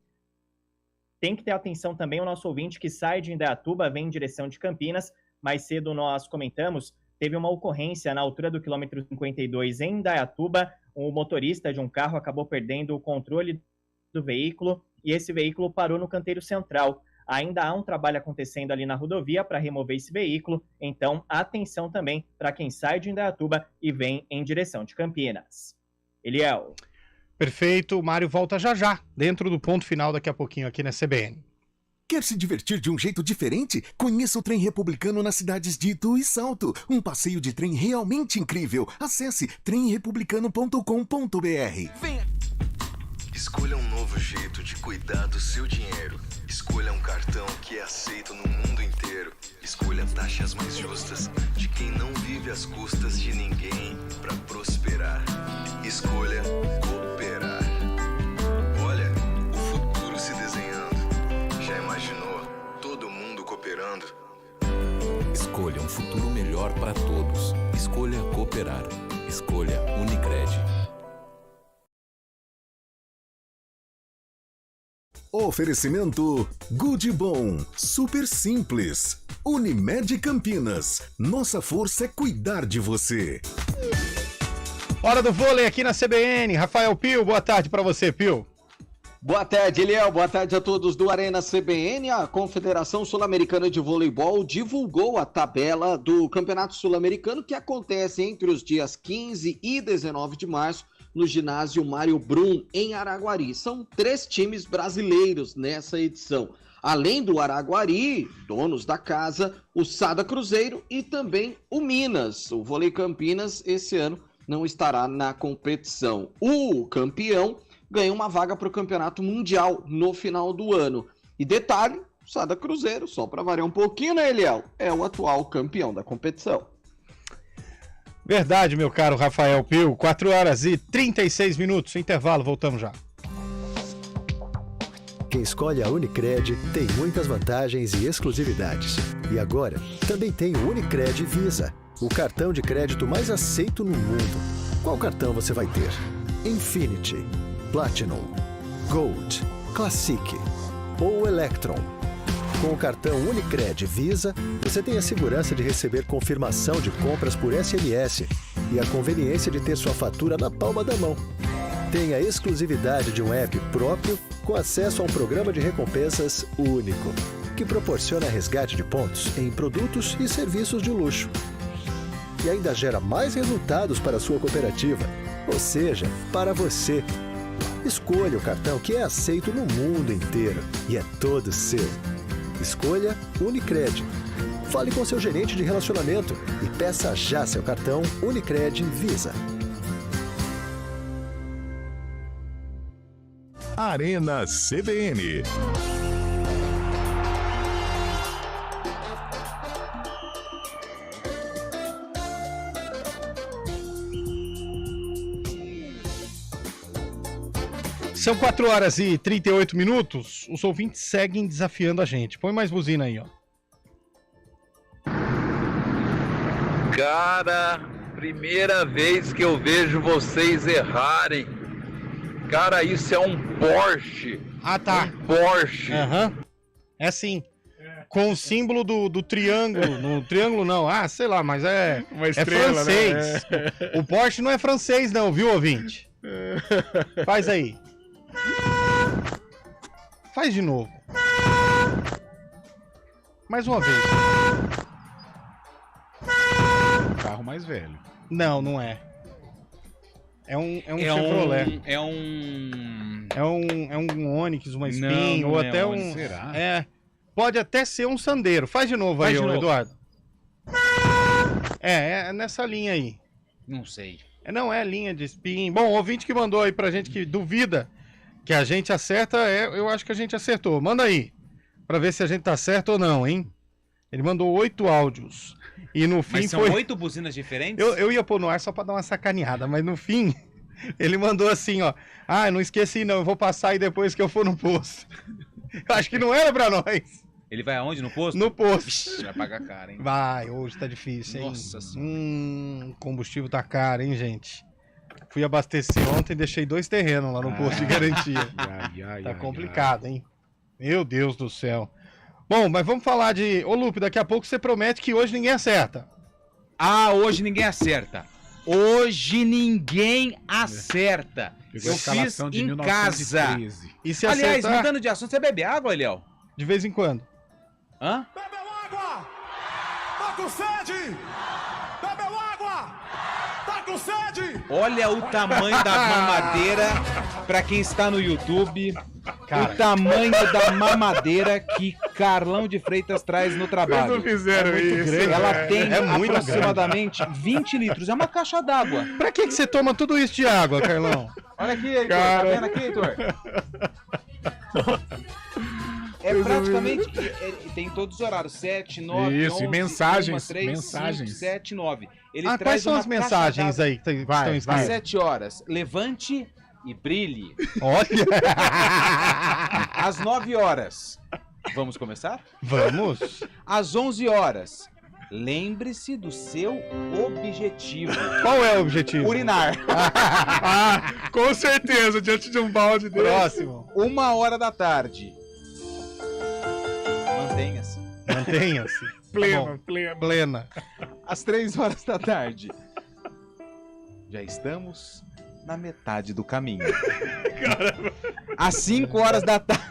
Tem que ter atenção também o nosso ouvinte que sai de Indaiatuba, vem em direção de Campinas. Mais cedo nós comentamos, teve uma ocorrência na altura do quilômetro 52 em Indaiatuba. O motorista de um carro acabou perdendo o controle do veículo e esse veículo parou no canteiro central. Ainda há um trabalho acontecendo ali na rodovia para remover esse veículo, então atenção também para quem sai de Indaiatuba e vem em direção de Campinas. Eliel. Perfeito, o Mário volta já, dentro do ponto final daqui a pouquinho aqui na CBN. Quer se divertir de um jeito diferente? Conheça o trem republicano nas cidades de Itu e Salto. Um passeio de trem realmente incrível. Acesse tremrepublicano.com.br. Venha! Escolha um novo jeito de cuidar do seu dinheiro. Escolha um cartão que é aceito no mundo inteiro. Escolha taxas mais justas de quem não vive às custas de ninguém para prosperar. Escolha cooperar. Olha, o futuro se desenhando. Já imaginou todo mundo cooperando? Escolha um futuro melhor para todos. Escolha cooperar. Escolha Unicred. Oferecimento Good Bom, super simples. Unimed Campinas, nossa força é cuidar de você. Hora do vôlei aqui na CBN. Rafael Pio, boa tarde para você, Pio. Boa tarde, Eliel. Boa tarde a todos do Arena CBN. A Confederação Sul-Americana de Voleibol divulgou a tabela do Campeonato Sul-Americano que acontece entre os dias 15 e 19 de março no ginásio Mário Brum, em Araguari. São 3 times brasileiros nessa edição. Além do Araguari, donos da casa, o Sada Cruzeiro e também o Minas. O Vôlei Campinas esse ano não estará na competição. O campeão ganha uma vaga para o Campeonato Mundial no final do ano. E detalhe, o Sada Cruzeiro, só para variar um pouquinho, né, Eliel? É o atual campeão da competição. Verdade, meu caro Rafael Pio. 4 horas e 36 minutos. Intervalo, voltamos já. Quem escolhe a Unicred tem muitas vantagens e exclusividades. E agora, também tem o Unicred Visa, o cartão de crédito mais aceito no mundo. Qual cartão você vai ter? Infinity, Platinum, Gold, Classic ou Electron? Com o cartão Unicred Visa, você tem a segurança de receber confirmação de compras por SMS e a conveniência de ter sua fatura na palma da mão. Tem a exclusividade de um app próprio com acesso a um programa de recompensas único, que proporciona resgate de pontos em produtos e serviços de luxo. E ainda gera mais resultados para a sua cooperativa, ou seja, para você. Escolha o cartão que é aceito no mundo inteiro e é todo seu. Escolha Unicred. Fale com seu gerente de relacionamento e peça já seu cartão Unicred Visa. Arena CBN. São 4 horas e 38 minutos. Os ouvintes seguem desafiando a gente. Põe mais buzina aí, ó. Cara, primeira vez que eu vejo vocês errarem. Cara, isso é um Porsche. Ah, tá. Um Porsche. Aham. É sim. Com o símbolo do triângulo. No triângulo não. Ah, sei lá, mas é, uma estrela, francês. Né? O Porsche não é francês não, viu, ouvinte? Faz aí. Faz de novo. Mais uma vez. Carro mais velho. Não, não é. É um Chevrolet. É um Onix, uma Spin, não, ou não até Onix, um... será? É, pode até ser um Sandero. Faz de novo aí, Eduardo. É nessa linha aí. Não sei. Não é linha de Spin. Bom, o ouvinte que mandou aí pra gente que duvida que a gente acerta, eu acho que a gente acertou. Manda aí, pra ver se a gente tá certo ou não, hein? Ele mandou 8 áudios. E no fim mas são 8 buzinas diferentes? Eu ia pôr no ar só pra dar uma sacaneada, mas no fim, ele mandou assim, ó. Ah, não esqueci não, eu vou passar aí depois que eu for no posto. Eu acho que não era pra nós. Ele vai aonde? No posto? No posto. Vixe, vai pagar caro, hein? Vai, hoje tá difícil, hein? Nossa senhora. Combustível tá caro, hein, gente? Fui abastecer ontem, deixei 2 terrenos lá no posto de garantia. Tá complicado, hein? Meu Deus do céu. Bom, mas vamos falar de... Ô, Lupe, daqui a pouco você promete que hoje ninguém acerta. Ah, hoje ninguém acerta. Hoje ninguém acerta. Eu fiz em casa. E se Aliás, acertar... mudando de assunto, você bebe água, Eliel? De vez em quando. Hã? Bebeu água! Tá com sede! Bebeu água! Tá com sede! Olha o tamanho da mamadeira pra quem está no YouTube. Cara, o tamanho da mamadeira que Carlão de Freitas traz no trabalho. Vocês não fizeram isso. Grande, ela tem muito aproximadamente 20 litros. É uma caixa d'água. Pra que você toma tudo isso de água, Carlão? Olha aqui, Heitor. Tá vendo aqui, Heitor? É praticamente... tem todos os horários. 7, 9, Isso, 11, e mensagens. 1, 3, mensagens. 5, 7, 9. Ele Quais traz são uma as mensagens aí que estão Às escritas? 7 horas, levante e brilhe. Olha! Às 9 horas, vamos começar? Vamos! Às 11 horas, lembre-se do seu objetivo. Qual é o objetivo? Urinar. Com certeza, diante de um balde desse. Próximo. 1 hora da tarde. Mantenha-se. Mantenha-se. Plena, tá plena. Às 3 horas da tarde. Já estamos na metade do caminho. Caramba. Às 5 horas da tarde.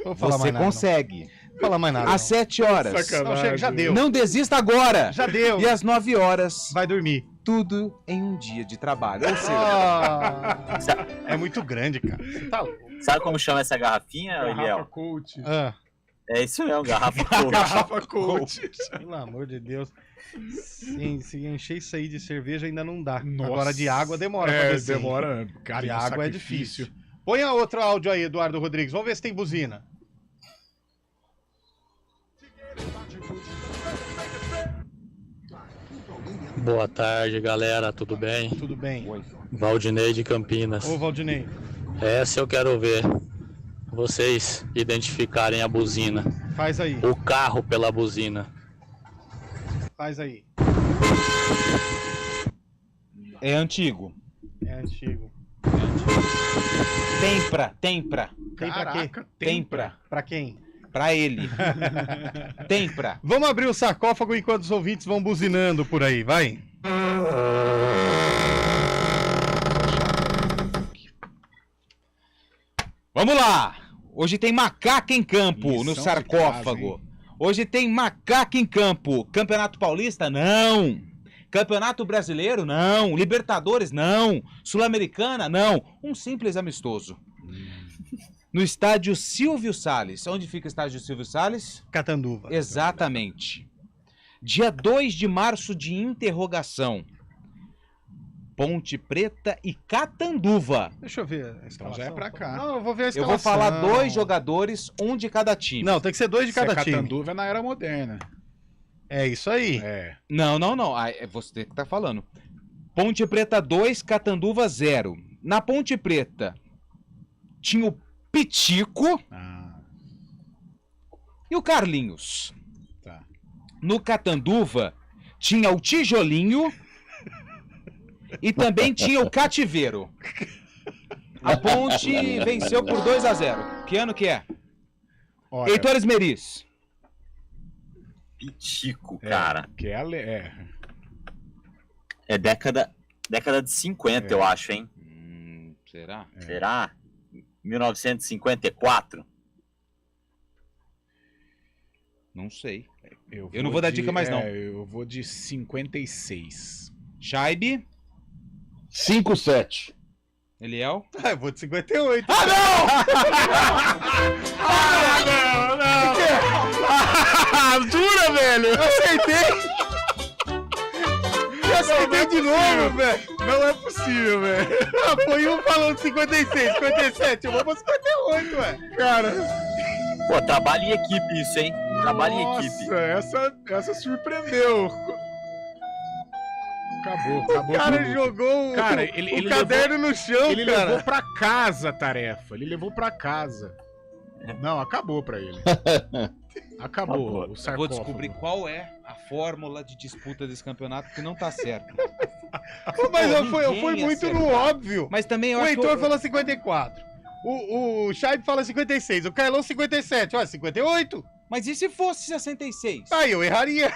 Você consegue. Não vou falar mais nada. Às 7 horas. Não, chega, já deu. Não desista agora. Já deu. E às 9 horas. Vai dormir. Tudo em um dia de trabalho. Ou seja, é muito grande, cara. Você tá louco. Sabe como chama essa garrafinha, Garrafa Eliel? Coach. É isso mesmo, garrafa Coach. Garrafa Coach. Pelo amor de Deus. Se encher isso aí de cerveja ainda não dá. Nossa. Agora de água demora pra descer. Demora. Cara, de é um água é sacrifício. difícil. Põe a outro áudio aí, Eduardo Rodrigues. Vamos ver se tem buzina. Boa tarde, galera. Tudo bem? Tudo bem. Valdinei de Campinas. Ô, Valdinei. Essa eu quero ver. Vocês identificarem a buzina. Faz aí. O carro pela buzina. Faz aí. é antigo. É antigo. Tempra. Tem pra quê? Tempra. Pra quem? Pra ele. Tempra. Vamos abrir o sarcófago enquanto os ouvintes vão buzinando por aí, vai. Vamos lá. Hoje tem macaca em campo Missão no de sarcófago. casa, Hoje tem macaca em campo. Campeonato Paulista? Não. Campeonato Brasileiro? Não. Libertadores? Não. Sul-Americana? Não. Um simples amistoso. No estádio Silvio Salles. Onde fica o estádio Silvio Salles? Catanduva. Exatamente. Dia 2 de março de interrogação. Ponte Preta e Catanduva. Deixa eu ver. Então já é pra cá. Não, eu vou ver a Eu escalação. vou falar 2 jogadores, um de cada time. Não, tem que ser 2 de cada time. Catanduva é na era moderna. É isso aí. É. Não. É você que tá falando. Ponte Preta 2, Catanduva 0. Na Ponte Preta tinha o Pitico e o Carlinhos. Tá. No Catanduva tinha o Tijolinho e também tinha o Cativeiro. A Ponte venceu por 2-0. Que ano que é? Olha, Heitor Esmeriz. Pitico, cara. Que É década de 50, eu acho, hein? Será? Será? 1954? Não sei. Eu não vou dar dica mais, não. Eu vou de 56. Shaibe. 57. Eliel. Eu vou de 58. Ah, não! Jura, velho? Eu acertei! Eu acertei de novo, velho! Não é possível, velho! Foi um falando 56, 57, eu vou pra 58, velho! Cara... Pô, trabalho em equipe isso, hein? Trabalho em equipe. Nossa, essa surpreendeu. Acabou. O cara jogou o caderno no chão, ele cara. levou pra casa a tarefa. Ele levou pra casa. Não, acabou pra ele. Acabou. O Eu vou descobrir qual é a fórmula de disputa desse campeonato que não tá certo. Mas eu fui muito no óbvio. Mas também eu o acho Heitor falou 54. O Shaibe fala 56. O Carlão 57. Olha, 58. Mas e se fosse 66? Aí eu erraria.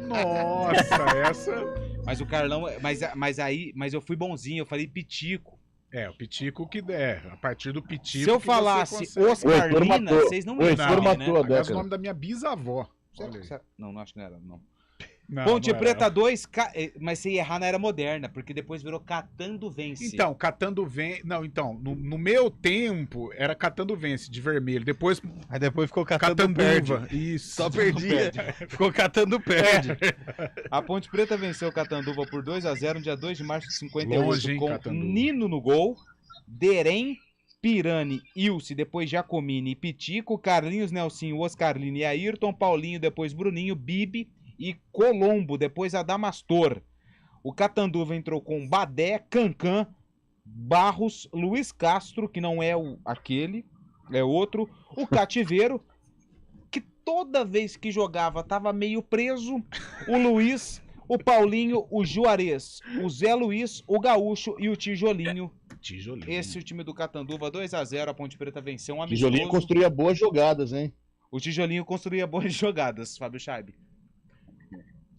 Nossa, essa... Mas o Carlão... Mas eu fui bonzinho, eu falei Pitico. O Pitico que der. A partir do Pitico. Se eu falasse Oscar Lina, vocês não iam saber, né? Aliás, o nome da minha bisavó. Não acho que não era, não. Ponte Preta 2, mas se errar na Era Moderna, porque depois virou Catando Vence. Então, Catando Vence... Não, então, no meu tempo era Catando Vence, de vermelho. Depois... Aí depois ficou Catando Perde. Isso. Só perdia. Ficou Catando Perde. A Ponte Preta venceu Catanduva por 2-0 no dia 2 de março de 58, Longe, com Catanduva. Nino no gol, Derem, Pirani, Ilse, depois Giacomini e Pitico, Carlinhos, Nelsinho, Oscarlino e Ayrton, Paulinho, depois Bruninho, Bibi e Colombo, depois Adamastor. O Catanduva entrou com Badé, Cancan, Barros, Luiz Castro, que não é aquele, é outro, o Cativeiro, que toda vez que jogava tava meio preso, o Luiz, o Paulinho, o Juarez, o Zé Luiz, o Gaúcho e o Tijolinho. Esse é o time do Catanduva, 2-0, a Ponte Preta venceu um amistoso. Tijolinho construía boas jogadas, hein? O Tijolinho construía boas jogadas, Fábio Scheib.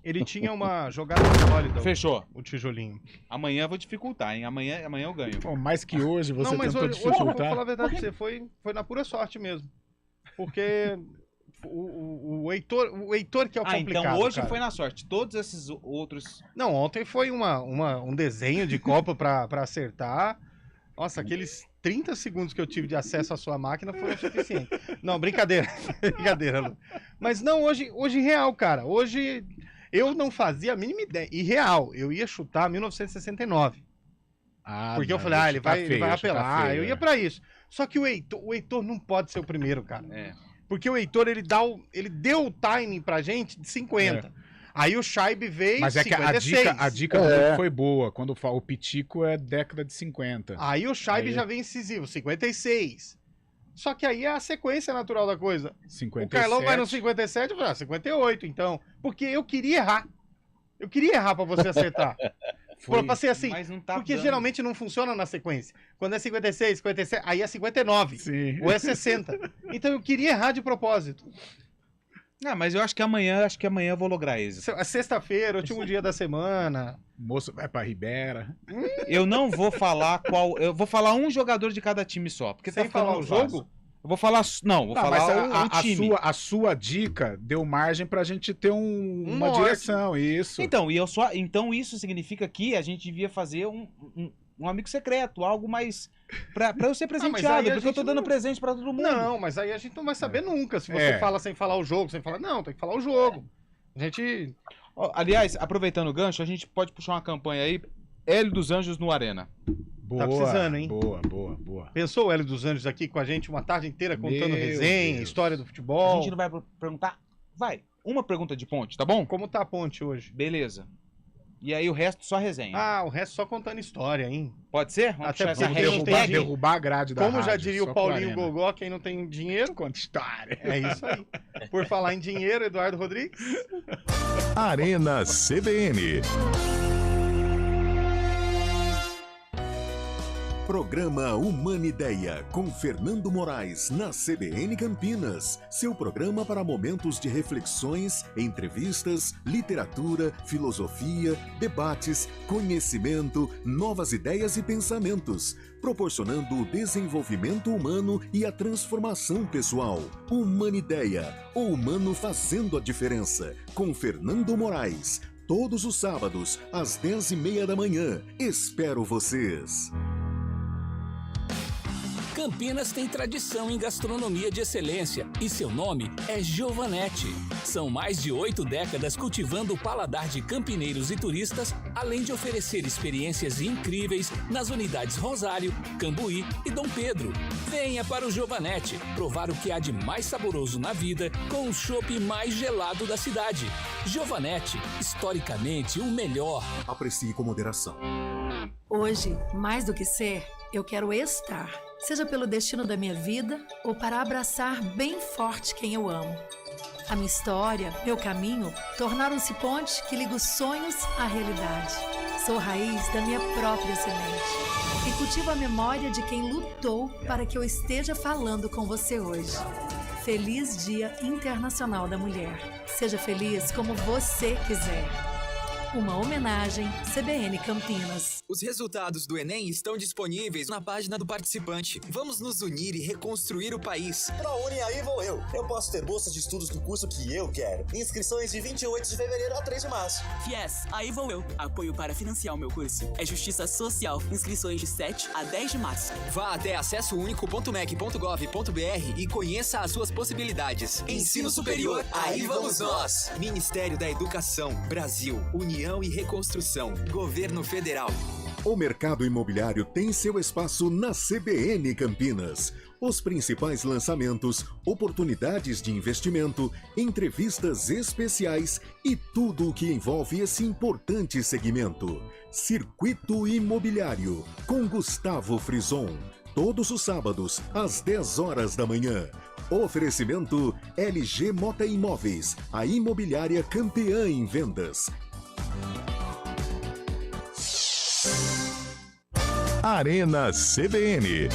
Ele tinha uma jogada sólida. Fechou. O Tijolinho. Amanhã eu vou dificultar, hein? Amanhã eu ganho. Bom, mais que hoje você mas tentou hoje, eu dificultar. vou falar a verdade pra você, foi na pura sorte mesmo. Porque o Heitor que é o complicado. Então hoje cara. foi na sorte. Todos esses outros... Não, ontem foi um desenho de Copa pra acertar. Nossa, aqueles 30 segundos que eu tive de acesso à sua máquina foram suficientes. Não, brincadeira. Brincadeira, Lu. Mas não, hoje real, cara. Hoje... Eu não fazia a mínima ideia. E real, eu ia chutar 1969. Porque eu falei, ele vai apelar. Eu ia pra isso. Só que o Heitor não pode ser o primeiro, cara. Porque o Heitor, ele deu o timing pra gente de 50. Aí o Scheib veio Mas é 56. que a dica dele foi boa. Quando o Pitico é década de 50. Aí o Scheib já vem incisivo, 56. Só que aí é a sequência natural da coisa. 57. O Carlão vai no 57 e fala, 58, então. Porque eu queria errar. Eu queria errar pra você acertar. Pra ser assim. Mas não tá porque dando. geralmente não funciona na sequência. Quando é 56, 57, aí é 59. Sim. Ou é 60. Então eu queria errar de propósito. Mas eu acho que amanhã eu vou lograr êxito. É sexta-feira, o último dia da semana. Moço vai pra Ribeira. Eu não vou falar qual... Eu vou falar um jogador de cada time só. Porque sem falar o jogo? Eu vou falar... Não, vou falar o time. A sua dica deu margem pra gente ter uma direção, isso. Então, então isso significa que a gente devia fazer um amigo secreto, algo mais... Pra eu ser presenteado, porque eu tô dando presente pra todo mundo. Não, mas aí a gente não vai saber nunca. Se você fala sem falar o jogo, sem falar... Não, tem que falar o jogo. A gente... Aliás, aproveitando o gancho, a gente pode puxar uma campanha aí. Hélio dos Anjos no Arena. Boa, tá precisando, hein? Boa. Pensou o Hélio dos Anjos aqui com a gente uma tarde inteira contando resenha, história do futebol? A gente não vai perguntar... Vai, uma pergunta de ponte, tá bom? Como tá a ponte hoje? Beleza. E aí o resto só resenha. O resto só contando história, hein? Pode ser? Vamos até porque derrubar a grade da Como rádio, já diria o Paulinho Gogó, quem não tem dinheiro... Conta história. É isso aí. Por falar em dinheiro, Eduardo Rodrigues. Arena CBN. Programa Humanideia, com Fernando Moraes, na CBN Campinas. Seu programa para momentos de reflexões, entrevistas, literatura, filosofia, debates, conhecimento, novas ideias e pensamentos, proporcionando o desenvolvimento humano e a transformação pessoal. Humanideia, o humano fazendo a diferença, com Fernando Moraes. Todos os sábados, às 10h30 da manhã. Espero vocês. Campinas tem tradição em gastronomia de excelência e seu nome é Giovanetti. São mais de 8 décadas cultivando o paladar de campineiros e turistas, além de oferecer experiências incríveis nas unidades Rosário, Cambuí e Dom Pedro. Venha para o Giovanetti provar o que há de mais saboroso na vida com o chopp mais gelado da cidade. Giovanetti, historicamente o melhor. Aprecie com moderação. Hoje, mais do que ser, eu quero estar. Seja pelo destino da minha vida ou para abraçar bem forte quem eu amo. A minha história, meu caminho, tornaram-se ponte que liga os sonhos à realidade. Sou raiz da minha própria semente e cultivo a memória de quem lutou para que eu esteja falando com você hoje. Feliz Dia Internacional da Mulher. Seja feliz como você quiser. Uma homenagem CBN Campinas. Os resultados do Enem estão disponíveis na página do participante. Vamos nos unir e reconstruir o país. ProUni, aí vou eu. Eu posso ter bolsa de estudos do curso que eu quero. Inscrições de 28 de fevereiro a 3 de março. FIES, aí vou eu. Apoio para financiar o meu curso. É Justiça Social. Inscrições de 7 a 10 de março. Vá até acessounico.mec.gov.br e conheça as suas possibilidades. Ensino superior, aí vamos nós. Ministério da Educação, Brasil, União e Reconstrução, Governo Federal. O mercado imobiliário tem seu espaço na CBN Campinas. Os principais lançamentos, oportunidades de investimento, entrevistas especiais e tudo o que envolve esse importante segmento. Circuito Imobiliário, com Gustavo Frison. Todos os sábados, às 10 horas da manhã. Oferecimento LG Mota Imóveis, a imobiliária campeã em vendas. Arena CBN.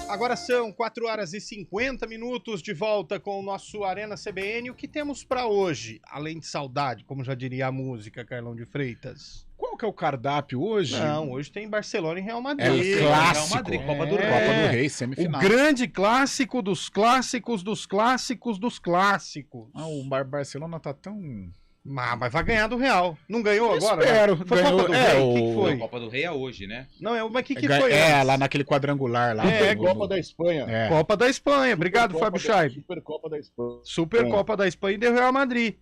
Agora são 4 horas e 50 minutos de volta com o nosso Arena CBN. O que temos para hoje? Além de saudade, como já diria a música, Carlão de Freitas. Qual que é o cardápio hoje? Não, hoje tem Barcelona e Real Madrid. É o clássico. Real Madrid, Copa do Rei. Copa do Rei, semifinal. O grande clássico dos clássicos dos clássicos dos clássicos. O Barcelona tá tão... Mas vai ganhar do Real. Não ganhou agora? Espero. Foi ganhou, Copa do Rei? O que foi? A Copa do Rei é hoje, né? Não, mas o que foi? Lá naquele quadrangular lá. Copa da Espanha. Copa da Espanha. Obrigado, Fábio Chaib. Supercopa da Espanha. Supercopa da Espanha e deu Real Madrid.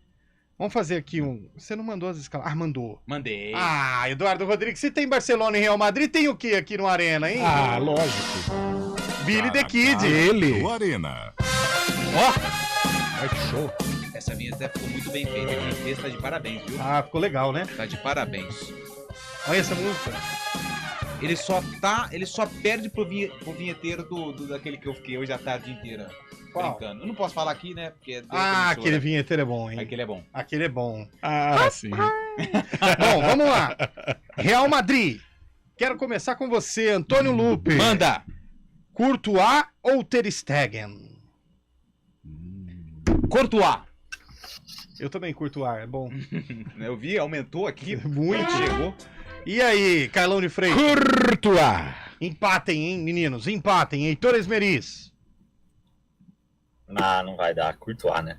Vamos fazer aqui um... Você não mandou as escalas? Ah, mandou. Mandei. Ah, Eduardo Rodrigues, se tem Barcelona e Real Madrid, tem o que aqui no Arena, hein? Ah, lógico. Billy the Kid. Ele. No Arena. Ó. Que show. Essa vinheta ficou muito bem feita. Quem fez tá de parabéns, viu? Ah, ficou legal, né? Tá de parabéns. Olha essa música. Ele só perde pro vinheteiro daquele que eu fiquei hoje a tarde inteira brincando. Eu não posso falar aqui, né? Porque aquele vinheteiro é bom, hein? Aquele é bom. Aquele é bom. Ah, sim. Bom, vamos lá. Real Madrid. Quero começar com você, Antônio Lupe. Manda. Courtois ou Ter Stegen? Courtois. Eu também curto ar, é bom. Eu vi, aumentou aqui. Muito. Chegou. E aí, Carlão de Freitas? Courtois. Empatem, hein, meninos? Empatem. Heitor Esmeriz. Não vai dar. Courtois, né?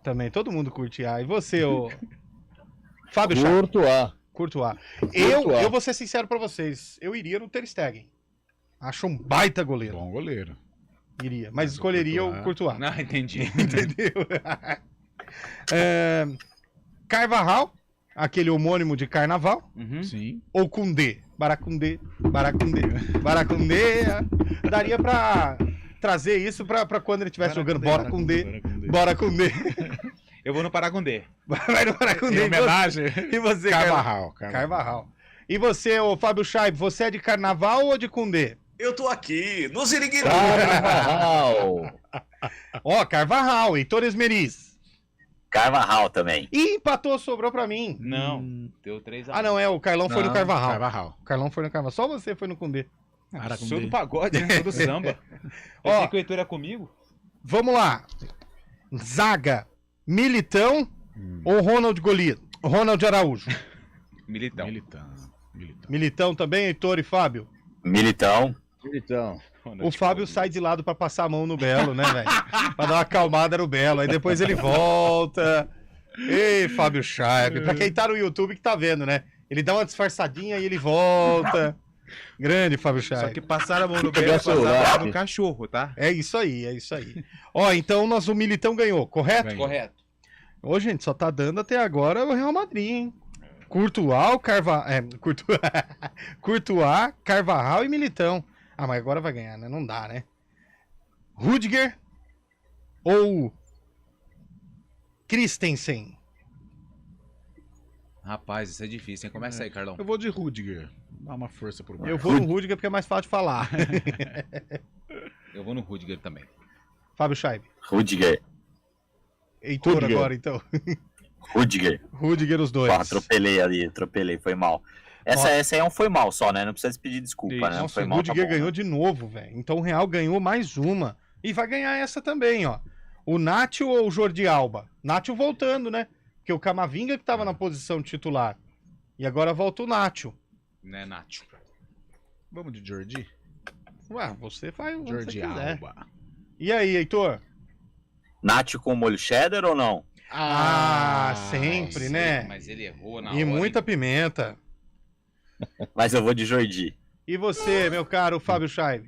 Também, todo mundo curte ar. E você, ô... Fábio Courtois. Eu vou ser sincero pra vocês. Eu iria no Ter Stegen. Acho um baita goleiro. Bom goleiro. Iria, mas escolheria o Courtois. Não, entendi. Entendeu? Carvajal, aquele homônimo de carnaval. Sim. Ou Koundé. Baracundê. Daria pra trazer isso pra quando ele estivesse jogando. Bora Koundé. Eu vou no Paracundê. Vai no Paracundê. Em homenagem. E você, Carvajal. E você, ô Fábio Chaib, você é de carnaval ou de Koundé? Eu tô aqui, no Ziriguiri. Carvajal. Ó, Carvajal, Heitor Esmeriz. Carvajal também. Ih, empatou, sobrou pra mim. Não, deu 3 a 1. Ah, não, o Carlão foi no Carvajal. O Carlão foi no Carvajal. Só você foi no Koundé. Sou do pagode, né? Sou do samba. Eu sei que o Heitor é comigo. Vamos lá. Zaga, Militão ou Ronald Araújo? Militão também, Heitor e Fábio? Militão. O Fábio sai de lado pra passar a mão no Belo, né, velho? Pra dar uma acalmada no Belo. Aí depois ele volta. Ei, Fábio Chaib. Pra quem tá no YouTube que tá vendo, né? Ele dá uma disfarçadinha e ele volta. Grande, Fábio Chaib. Só que passaram a mão no Belo, passaram a mão no cachorro, tá? É isso aí. Ó, então o Militão ganhou, correto? Correto. Ô, gente, só tá dando até agora o Real Madrid, hein? Courtois, Carvajal e Militão. Ah, mas agora vai ganhar, né? Não dá, né? Rudiger ou Christensen? Rapaz, isso é difícil, hein? Começa aí, Carlão. Eu vou de Rudiger. Dá uma força pro Barça. Eu vou no Rudiger porque é mais fácil de falar. Eu vou no Rudiger também. Fábio Chaib. Rudiger. Heitor agora, então. Rudiger, os dois. Atropelei, foi mal. Essa aí é um foi mal só, né? Não precisa pedir desculpa, né? Nossa, Foi o mal, tá Rudiger bom, ganhou né? de novo, velho. Então o Real ganhou mais uma. E vai ganhar essa também, ó. O Nacho ou o Jordi Alba? Nacho voltando, né? Porque o Camavinga que tava na posição titular. E agora volta o Nacho. Né, Nacho? Vamos de Jordi? Ué, você faz o que Jordi você quiser. Alba. E aí, Heitor? Nacho com molho cheddar ou não? Sempre, né? Mas ele errou na E hora. muita pimenta. Mas eu vou de Jordi. E você, meu caro Fábio Scheib?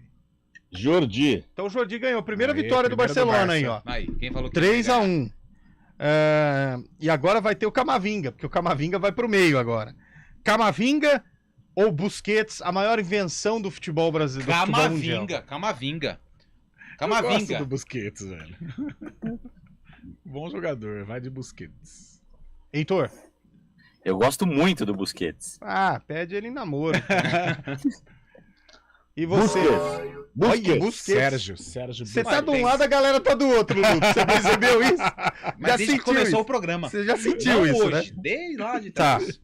Jordi. Então o Jordi ganhou. Primeira Aí, vitória do primeira do Barcelona aí, Barça. ó. Aí, quem falou que 3-1. E agora vai ter o Camavinga, porque o Camavinga vai pro meio agora. Camavinga ou Busquets, a maior invenção do futebol brasileiro? do futebol mundial? Camavinga. Eu gosto Camavinga. do Busquets, velho. Bom jogador, vai de Busquets. Heitor? Eu gosto muito do Busquets. Ah, pede ele em namoro. E você? Busquets. Olha, Busquets. Sérgio Você tá Busquets. de um lado, a galera tá do outro, Luke. Você percebeu isso? Mas Já desde que sentiu começou isso? o programa. Você já sentiu Não isso, hoje, né? desde lá de Tá. trás.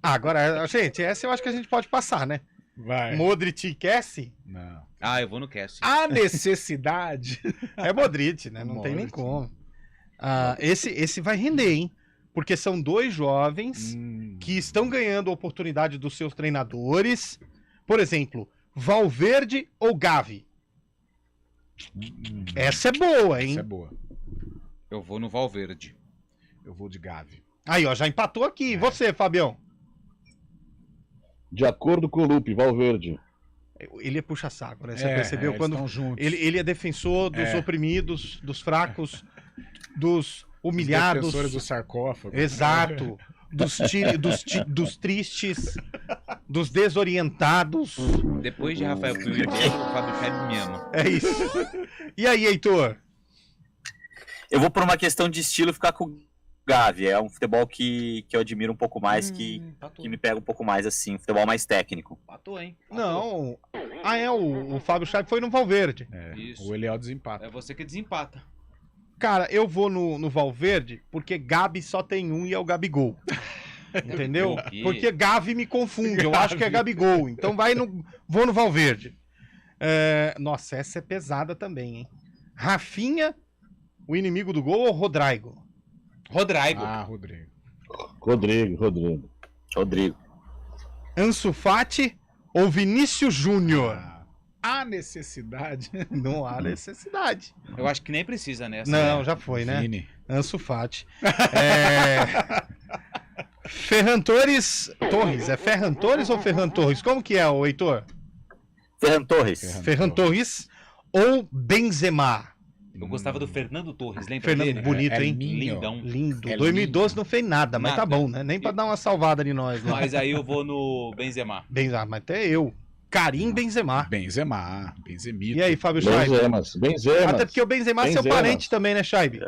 Agora, gente, essa eu acho que a gente pode passar, né? Vai. Modric e Kessie? Não. Ah, eu vou no Cassie. A necessidade. É Modric, né? Não tem nem como. Esse vai render, hein? Porque são dois jovens que estão ganhando a oportunidade dos seus treinadores. Por exemplo, Valverde ou Gavi? Essa é boa, hein? Essa é boa. Eu vou no Valverde. Eu vou de Gavi. Aí, ó, já empatou aqui. E você, Fabião? De acordo com o Lupe, Valverde. Ele é puxa-saco, né? Você percebeu? Eles Quando estão juntos. ele é defensor dos oprimidos, dos fracos, dos humilhados. Os defensores do sarcófago. Exato. Dos tristes, dos desorientados. Depois de Rafael Puig, o Fábio Scheib me ama. É isso. E aí, Heitor? Eu vou por uma questão de estilo ficar com o Gavi. É um futebol que eu admiro um pouco mais, que me pega um pouco mais, assim, um futebol mais técnico. Patou, hein? Não. O Fábio Scheib foi no Valverde. Isso. O Eliel desempata. É você que desempata. Cara, eu vou no Valverde porque Gabi só tem um e é o Gabigol. Entendeu? Por quê? Porque Gavi me confunde, eu acho que é Gabigol. Então vou no Valverde. Nossa, essa é pesada também, hein? Rafinha, o inimigo do gol ou Rodrigo? Rodrigo. Ah, Rodrigo. Rodrigo. Ansu Fati ou Vinícius Júnior? A necessidade. Não há necessidade. Eu acho que nem precisa nessa. Não, né? já foi, né? Vini. Ansu Fati. Ferran Torres. É Ferran Torres ou Ferran Torres? Como que é, o Heitor? Ferran Torres. Ferran Torres ou Benzema? Eu gostava do Fernando Torres, lembra Fernando, dele? bonito, hein? Lindão. Lindo. É 2012 não fez nada, mas tá Nada. bom, né? Nem pra dar uma salvada de nós, né? Mas aí eu vou no Benzema. Mas até eu. Karim Benzema. Benzemito. E aí, Fábio Scheib? Benzema. Até porque o Benzema é seu parente também, né, Scheib?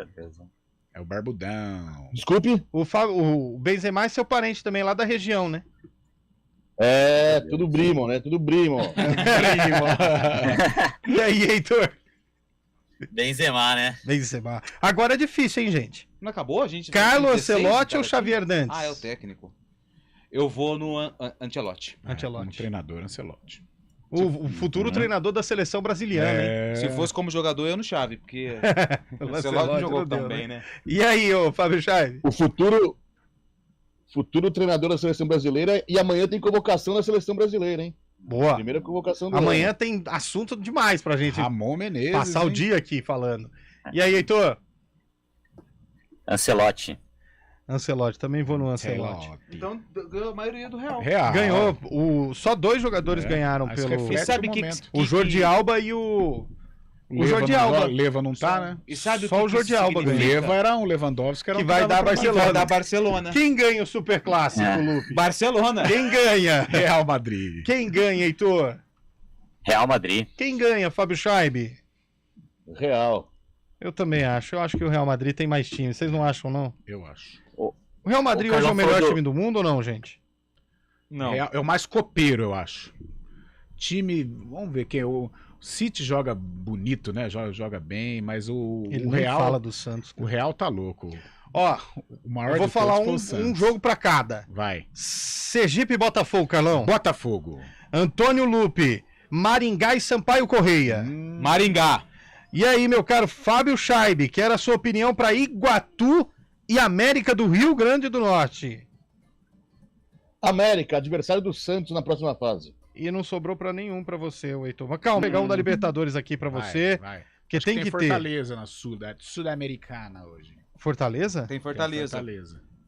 É o Barbudão. Desculpe? O Benzema é seu parente também, lá da região, né? É, tudo primo, né? Tudo primo. E aí, Heitor? Benzema, né? Benzema. Agora é difícil, hein, gente? Não acabou? A gente Carlo 16, Ancelotti cara, ou Xavier Dantes? Ah, é o técnico. Eu vou no Ancelotti. Como treinador, Ancelotti. O futuro treinador da seleção brasileira, hein? Se fosse como jogador, eu no Chave, porque o O Ancelotti não jogou não deu, tão bem, né? E aí, ô Fábio Scheib? O futuro treinador da seleção brasileira, e amanhã tem convocação da seleção brasileira, hein? Boa. Primeira convocação do Amanhã ano. tem assunto demais pra gente Ramon Menezes. passar o hein? dia aqui falando. E aí, Heitor? Ancelotti. Ancelotti, também vou no Ancelotti. Então, ganhou a maioria do Real. Ganhou. Só dois jogadores ganharam mas pelo. reflete E sabe o que- momento. O Jordi Alba e o. O Leva Jordi não Alba. joga, Leva não tá, né? E sabe Só que o Jordi isso Alba O ganhou. significa? Leva era um Lewandowski, que era Que um vai cara dar pra Barcelona. Vai dar Barcelona. Quem ganha o Super Clássico, Lupe? Barcelona. Quem ganha? Real Madrid. Quem ganha, Heitor? Real Madrid. Quem ganha, Fábio Scheib? Real. Eu também acho. Eu acho que o Real Madrid tem mais time. Vocês não acham, não? Eu acho. O Real Madrid O hoje é o Carlão melhor falou do- time do mundo ou não, gente? Não. É o mais copeiro, eu acho. Time, vamos ver quem é o City joga bonito, né? Joga bem, mas Ele o nem Real fala do Santos. O Real tá louco. Ó, eu vou falar um jogo pra cada. Vai. Sergipe e Botafogo, Carlão. Botafogo. Antônio Lupe, Maringá e Sampaio Correia. Maringá. E aí, meu caro Fábio Scheibe, quero a sua opinião para Iguatu e América do Rio Grande do Norte. América, adversário do Santos na próxima fase. E não sobrou para nenhum para você, Heitor. Mas calma, vou pegar um da Libertadores aqui para você. Vai. Porque Acho tem que que ter. Fortaleza na Sul-Americana hoje. Fortaleza? Tem Fortaleza.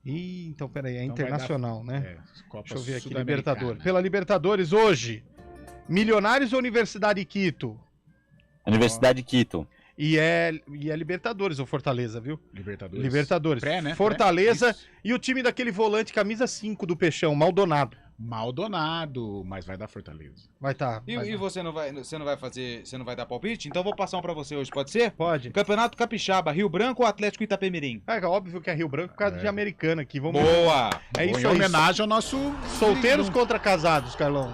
Ih, então peraí, é Então internacional, né? Copa Deixa eu ver aqui, Sul-Americana. Libertadores. Pela Libertadores hoje, Milionários ou Universidade de Quito? Universidade de Quito. E é Libertadores ou Fortaleza, viu? Libertadores. Pré, né? Fortaleza e o time daquele volante camisa 5 do Peixão, Maldonado. Maldonado, mas vai dar Fortaleza. Vai tá. E você não vai dar palpite? Então eu vou passar um pra você hoje, pode ser? Pode. Campeonato Capixaba, Rio Branco ou Atlético Itapemirim? É óbvio que é Rio Branco por causa de Americana aqui. Vamos Boa! É isso em aí. homenagem ao nosso... Solteiros contra casados, Carlão.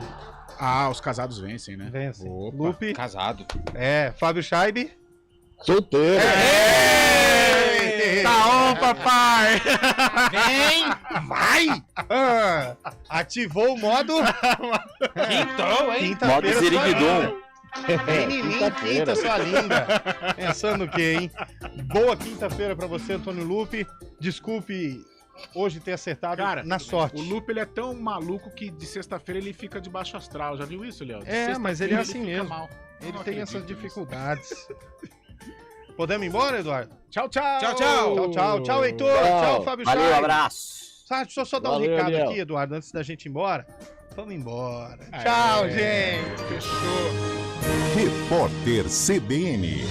Ah, os casados vencem, né? Vencem. Opa. Lupe. Casado. Fábio Scheibe. Solteiro. Tá on, papai! Vem! Vai! Ativou o modo... Quintou, hein? Modo Ziriguidum. Menininho, quinta, sua linda. Pensando o quê, hein? Boa quinta-feira pra você, Antônio Lupe. Desculpe hoje ter acertado na sorte. O Lupe, ele é tão maluco que de sexta-feira ele fica de baixo astral. Já viu isso, Léo? Mas ele é assim mesmo. Ele tem essas dificuldades. Podemos ir embora, Eduardo? Tchau, tchau. Tchau, tchau. Tchau, tchau. Tchau, Heitor. Tchau, Fábio Scheibe. Valeu, abraço. Deixa eu só dar um Valeu, recado Ariel. aqui, Eduardo, antes da gente ir embora. Vamos embora. Tchau, gente. Fechou. Repórter CBN.